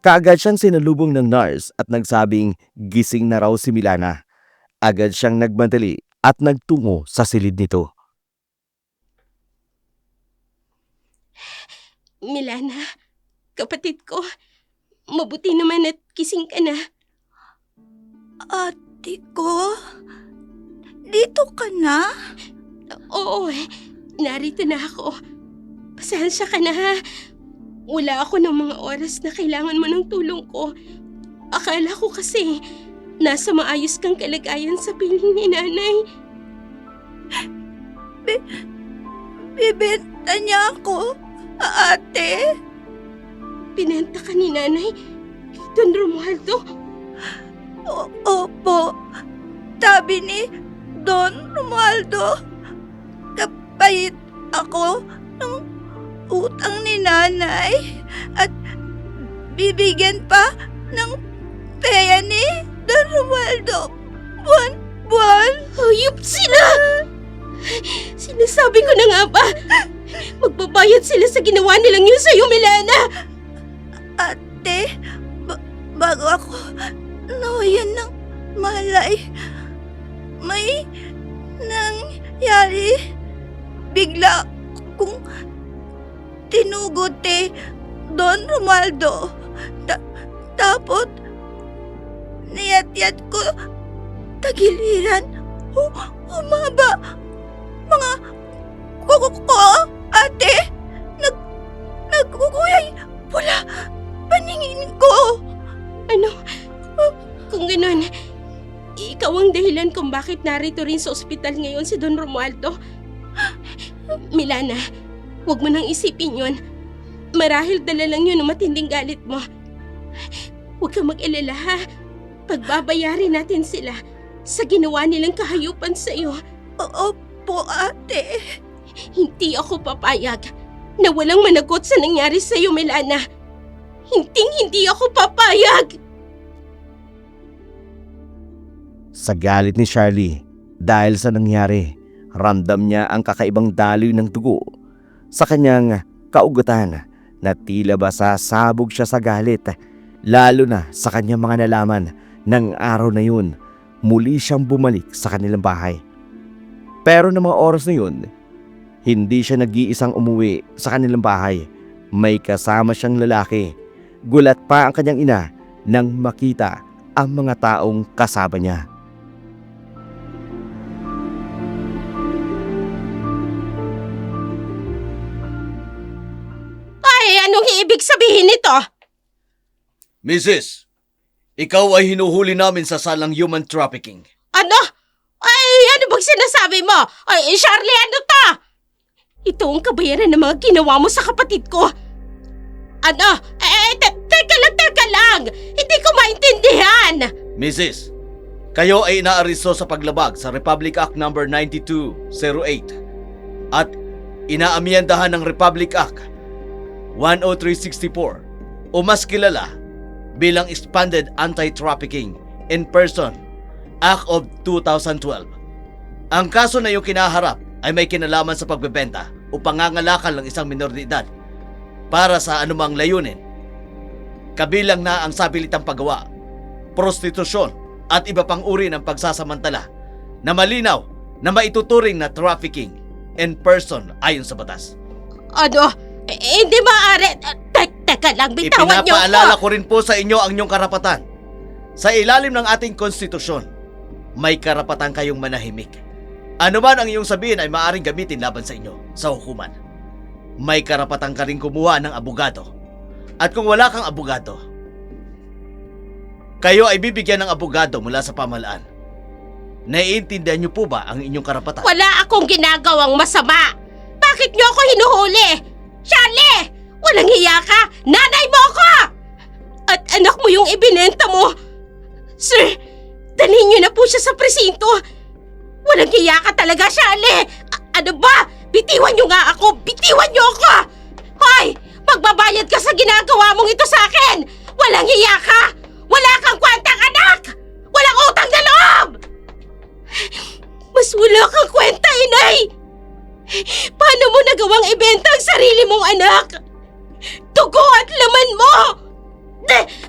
kaagad siyang sinalubong ng nurse at nagsabing gising na raw si Milana. Agad siyang nagmadali at nagtungo sa silid nito. Milana, kapatid ko, mabuti naman at kising ka na. Ate ko? Dito ka na? Oo, narito na ako. Pasensya ka na ha. Wala ako ng mga oras na kailangan mo ng tulong ko. Akala ko kasi nasa maayos kang kalagayan sa piling ni nanay. Bibenta niya ako, ate. Pinenta ka ni nanay kay Don Romualdo? Opo. Sabi ni Don Romualdo, kapayit ako ng utang ni nanay at bibigyan pa ng peya ni Don Romualdo buwan-buwan. Hayop sila! Sinasabi ko na nga ba, magbabayad sila sa ginawa nilang yun sa'yo, Milana! Ate, bago ako nawayan ng malay, may nangyari. Bigla kong tinugot Don Romualdo. Tapos niyat-yat ko tagiliran. Humaba mga kuko ko, ate. Nagkukuyay pula paningin ko. Ano? Kung ganun, ikaw ang dahilan kung bakit narito rin sa ospital ngayon si Don Romualdo. Milana, huwag mo nang isipin yun. Marahil dala lang yun ng matinding galit mo. Huwag kang mag-alala ha. Pagbabayarin natin sila sa ginawa nilang kahayupan sa iyo. Opo, ate. Hindi ako papayag na walang managot sa nangyari sa iyo, Milana. Hindi ako papayag. Sa galit ni Charlie, dahil sa nangyari, ramdam niya ang kakaibang daloy ng dugo sa kanyang kaugatan na tila ba sasabog siya sa galit, lalo na sa kanyang mga nalaman ng araw na yun. Muli siyang bumalik sa kanilang bahay. Pero ng mga oras na yun, hindi siya nag-iisang umuwi sa kanilang bahay. May kasama siyang lalaki. Gulat pa ang kanyang ina nang makita ang mga taong kasama niya. Ay, anong ibig sabihin nito? Mrs., ikaw ay hinuhuli namin sa salang human trafficking. Ano? Ay, ano bang sinasabi mo? Ay, Charlie, ano to? Ito ang kabayaran ng mga ginawa mo sa kapatid ko. Ano? Teka lang! Hindi ko maintindihan! Mrs., kayo ay inaaristo sa paglabag sa Republic Act No. 9208 at inaamyendahan ng Republic Act 10364 o mas kilala bilang Expanded Anti-Trafficking in Person Act of 2012. Ang kaso na iyong kinaharap ay may kinalaman sa pagbebenta o pangangalakal ng isang minor de edad para sa anumang layunin. Kabilang na ang sabilitang paggawa, prostitusyon at iba pang uri ng pagsasamantala na malinaw na maituturing na trafficking in person ayon sa batas. Ano? Hindi maaari. Teka lang, bitawan niyo Ipinapaalala ako. ko rin po sa inyo ang inyong karapatan. Sa ilalim ng ating konstitusyon, may karapatan kayong manahimik. Ano man ang iyong sabihin ay maaaring gamitin laban sa inyo sa hukuman. May karapatan ka rin kumuha ng abogado. At kung wala kang abogado, kayo ay bibigyan ng abogado mula sa pamahalaan. Naiintindihan niyo po ba ang inyong karapatan? Wala akong ginagawang masama. Bakit niyo ako hinuhuli? Charlie! Walang hiya ka! Nanay mo ako! At anak mo yung ibinenta mo. Sir, dalhin niyo na po siya sa presinto. Walang hiya ka talaga, Charlie! Ano ba? Bitiwan niyo nga ako! Bitiwan niyo ako! Hoy! Magbabayad ka sa ginagawa mong ito sa akin! Walang hiya ka! Wala kang kwentang anak! Walang utang na loob! Mas wala kang kwenta, inay! Paano mo nagawang ibenta ang sarili mong anak? Dugo at laman mo!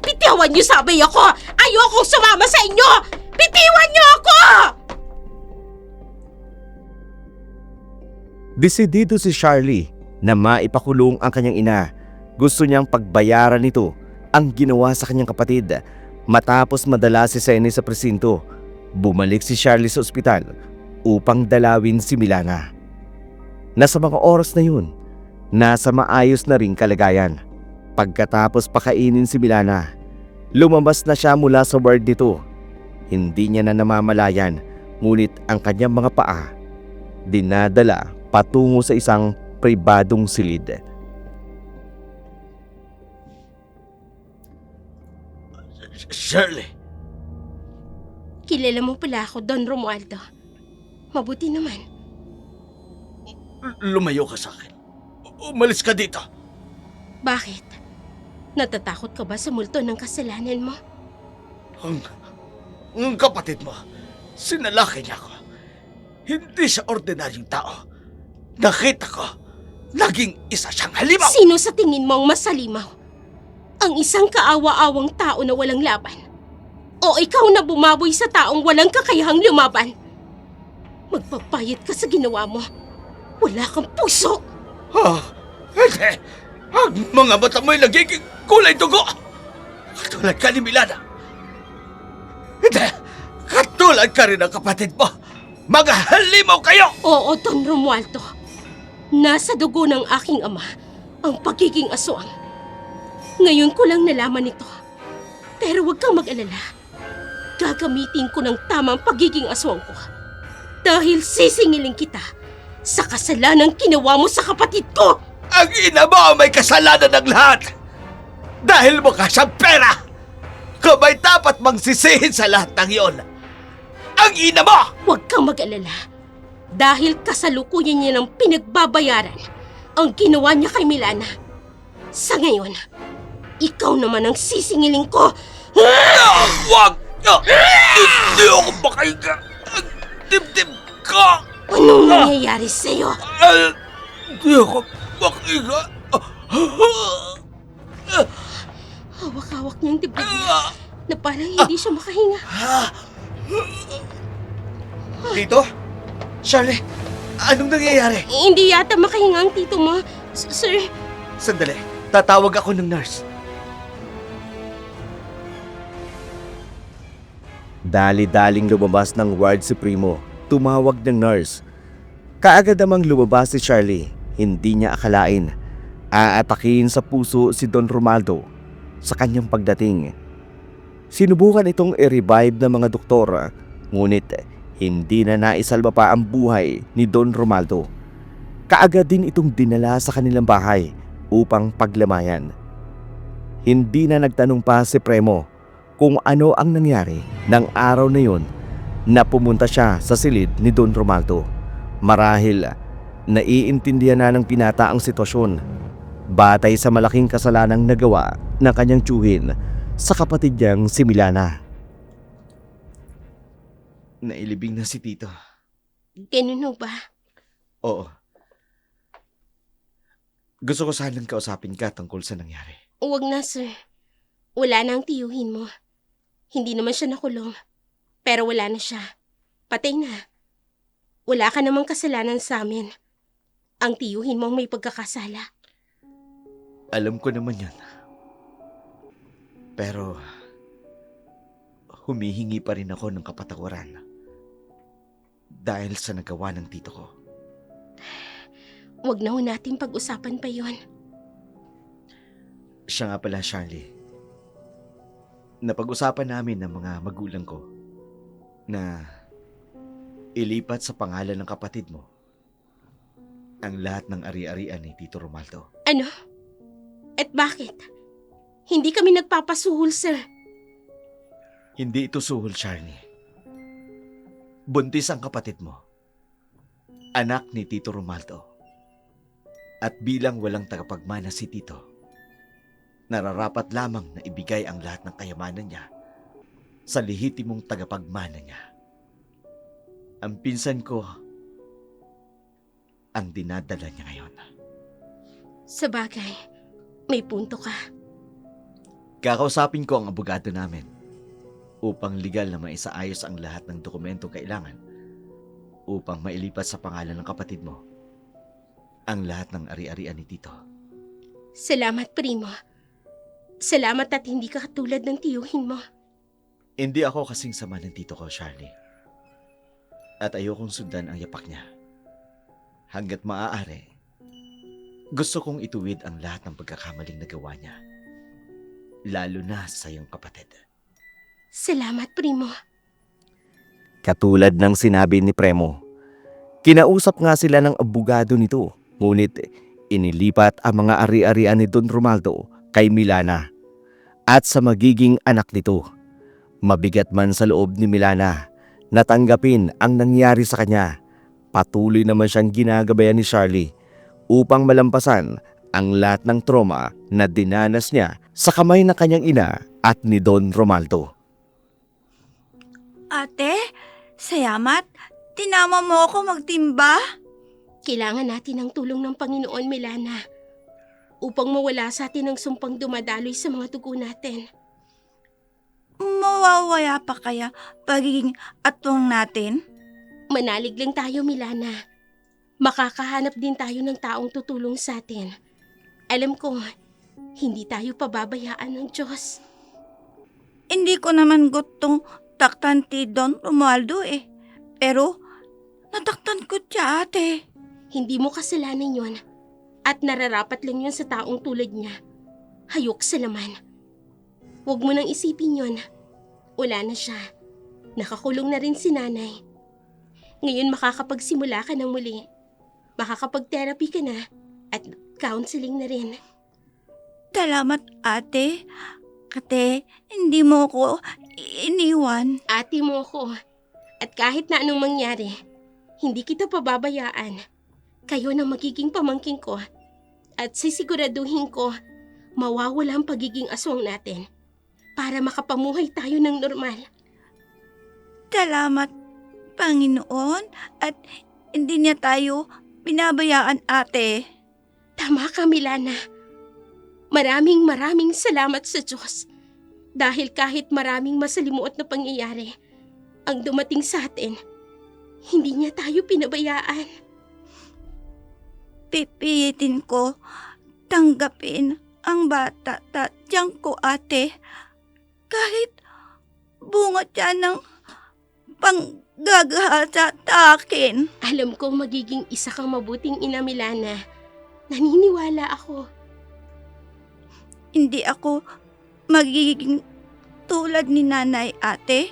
Bitiwan niyo sabi ako! Ayokong sumama sa inyo! Bitiwan niyo ako! Desidido si Charlie na maipakulong ang kanyang ina. Gusto niyang pagbayaran nito ang ginawa sa kanyang kapatid. Matapos madala si Senny sa presinto, bumalik si Charlie sa ospital upang dalawin si Milana. Nasa mga oras na yun, nasa maayos na ring kalagayan. Pagkatapos pakainin si Milana, lumabas na siya mula sa ward nito. Hindi niya na namamalayan, ngunit ang kanyang mga paa dinadala patungo sa isang pribadong silid. Shirley, Kilala mo pala ako, Don Romualdo. Mabuti naman. lumayo ka sa akin. Umalis ka dito. Bakit? Natatakot ka ba sa multo ng kasalanan mo? Ang kapatid mo, sinalaki niya ako. Hindi siya ordinaryong tao. Nakita ko, naging isa siyang halimaw. Sino sa tingin mo ang masalimaw? Ang isang kaawa-awang tao na walang laban? O ikaw na bumaboy sa taong walang kakayahang lumaban? Magpapayat ka sa ginawa mo. Wala kang puso! Hindi! Ang mga mata mo'y nagiging kulay dugo! Katulad ka ni Milana. Hindi! Katulad ka rin ang kapatid mo! Mga halimaw kayo! Oo, Don Romualdo. Nasa dugo ng aking ama ang pagiging aswang. Ngayon ko lang nalaman ito. Pero huwag kang mag-alala. Gagamitin ko ng tamang pagiging aswang ko. Dahil sisingilin kita sa kasalanang ginawa mo sa kapatid ko! Ang ina mo may kasalanan ng lahat! Dahil mukha siyang pera! Kamay dapat mang sisihin sa lahat ng iyon! Ang ina mo! Huwag kang mag-alala. Dahil kasalukuyan niya ng pinagbabayaran ang ginawa niya kay Milana. Sa ngayon, ikaw naman ang sisingilin ko. Wag! Hindi ako makahiga! Ang dibdib ko! Anong nangyayari sa'yo? Hindi ako makahiga! Hawak-hawak niyang dibdib niya na parang hindi siya makahinga. Tito? Charlie, anong nangyayari? Hindi yata makahinga ang tito mo. Sir, Sandali, tatawag ako ng nurse. Dali-daling lumabas ng ward si Primo. Tumawag ng nurse. Kaagad namang lumabas si Charlie. Hindi niya akalain. Aatakin sa puso si Don Romualdo sa kanyang pagdating. Sinubukan itong i-revive ng mga doktor. Ngunit hindi na naisalba pa ang buhay ni Don Romualdo. Kaagad din itong dinala sa kanilang bahay upang paglamayan. Hindi na nagtanong pa si Primo kung ano ang nangyari ng araw na yon na pumunta siya sa silid ni Don Romualdo. Marahil naiintindihan na ng binata ang sitwasyon batay sa malaking kasalanang nagawa ng kanyang tiyuhin sa kapatid niyang si Milana. Nailibing na si Tito. ganun ho ba? Oo. Gusto ko sanang kausapin ka tungkol sa nangyari. Huwag na, sir. Wala na ang tiyuhin mo. Hindi naman siya nakulong. Pero wala na siya. Patay na. Wala ka namang kasalanan sa amin. Ang tiyuhin mo ang may pagkakasala. Alam ko naman yan. Pero, humihingi pa rin ako ng kapatawaran dahil sa nagawa ng tito ko. Huwag na ho natin pag-usapan pa yon. Siya nga pala, Charlie. Napag-usapan namin ng mga magulang ko na ilipat sa pangalan ng kapatid mo ang lahat ng ari-arian ni Tito Romualdo. Ano? At bakit? Hindi kami nagpapasuhol, sir. Hindi ito suhol, Charlie. Buntis ang kapatid mo. Anak ni Tito Romualdo. At bilang walang tagapagmana si Tito, nararapat lamang na ibigay ang lahat ng kayamanan niya sa lehitimong tagapagmana niya. Ang pinsan ko ang dinadala niya ngayon. Sa bagay, may punto ka. Kakausapin ko ang abogado namin upang legal na maisaayos ang lahat ng dokumento kailangan upang mailipat sa pangalan ng kapatid mo ang lahat ng ari-arian ni Tito. Salamat, Primo. Salamat at hindi ka katulad ng tiyuhin mo. Hindi ako kasing sama ng tito ko, Charlie. At ayokong sundan ang yapak niya. Hanggat maaari, gusto kong ituwid ang lahat ng pagkakamaling nagawa niya. Lalo na sa iyong kapatid. Salamat, Primo. Katulad ng sinabi ni Premo, kinausap nga sila ng abogado nito, ngunit inilipat ang mga ari-arian ni Don Romualdo kay Milana at sa magiging anak nito. Mabigat man sa loob ni Milana na tanggapin ang nangyari sa kanya, patuloy naman siyang ginagabayan ni Charlie upang malampasan ang lahat ng trauma na dinanas niya sa kamay ng kanyang ina at ni Don Romualdo. Ate, salamat. Tinama mo ako magtimba. Kailangan natin ng tulong ng Panginoon, Milana, upang mawala sa atin ang sumpang dumadaloy sa mga dugo natin. Mawawala pa kaya pagiging atwang natin? Manalig lang tayo, Milana. Makakahanap din tayo ng taong tutulong sa atin. Alam ko, hindi tayo pababayaan ng Diyos. Hindi ko naman gustong taktan ti Don Romualdo eh. Pero Nataktan ko siya, ate. Hindi mo kasalanan yon. At nararapat lang yun sa taong tulad niya. Hayok sa laman. Huwag mo nang isipin yon. Wala na siya. Nakakulong na rin si nanay. Ngayon makakapagsimula ka ng muli. Makakapag-therapy ka na at counseling na rin. Salamat, ate. Ate, hindi mo ko iniwan. Ate mo ko. At kahit na anong mangyari, hindi kita pababayaan. Kayo na magiging pamangkin ko. At sisiguraduhin ko, mawawala ang pagiging aswang natin para makapamuhay tayo ng normal. Salamat, Panginoon. At hindi niya tayo binabayaan, ate. Tama ka, Milana. Maraming salamat sa Diyos. Dahil kahit maraming masalimuot na pangyayari ang dumating sa atin, hindi niya tayo pinabayaan. Pipilitin ko tanggapin ang bata tatyang ko, ate. Kahit bunga siya ng panggagahasa sa akin. Alam kong magiging isa kang mabuting ina, Milana. Naniniwala ako. Hindi ako magiging tulad ni nanay, ate.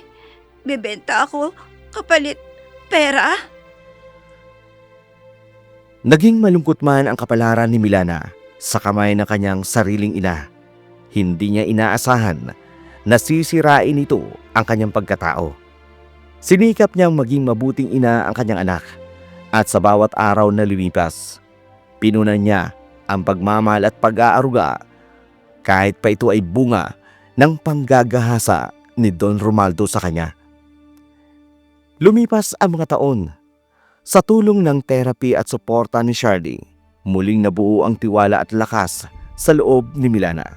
Bebenta ako kapalit pera. Naging malungkot man ang kapalaran ni Milana sa kamay ng kanyang sariling ina. Hindi niya inaasahan na sisirain ito ang kanyang pagkatao. Sinikap niyang maging mabuting ina ang kanyang anak at sa bawat araw na lumipas, pinunan niya ang pagmamahal at pag-aaruga kahit pa ito ay bunga ng panggagahasa ni Don Romaldo sa kanya. Lumipas ang mga taon. Sa tulong ng therapy at suporta ni Charlie, muling nabuo ang tiwala at lakas sa loob ni Milana.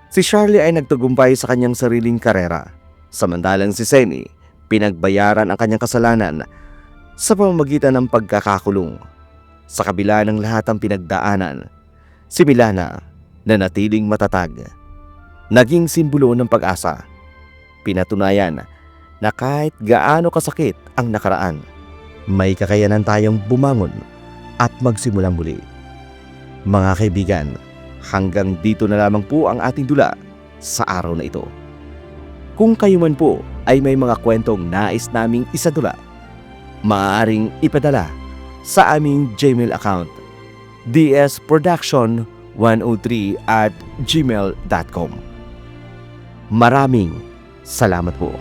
Si Charlie ay nagtagumpay sa kanyang sariling karera, samantalang si Senny pinagbayaran ang kanyang kasalanan sa pamamagitan ng pagkakakulong. Sa kabila ng lahat ng pinagdaanan, si Milana nanatiling matatag. Naging simbolo ng pag-asa. Pinatunayan na kahit gaano kasakit ang nakaraan, may kakayanan tayong bumangon at magsimulang muli. Mga kaibigan, hanggang dito na lamang po ang ating dula sa araw na ito. Kung kayo man po ay may mga kwentong nais naming isadula, maaaring ipadala sa aming Gmail account, dsproduction103@gmail.com. Maraming salamat po.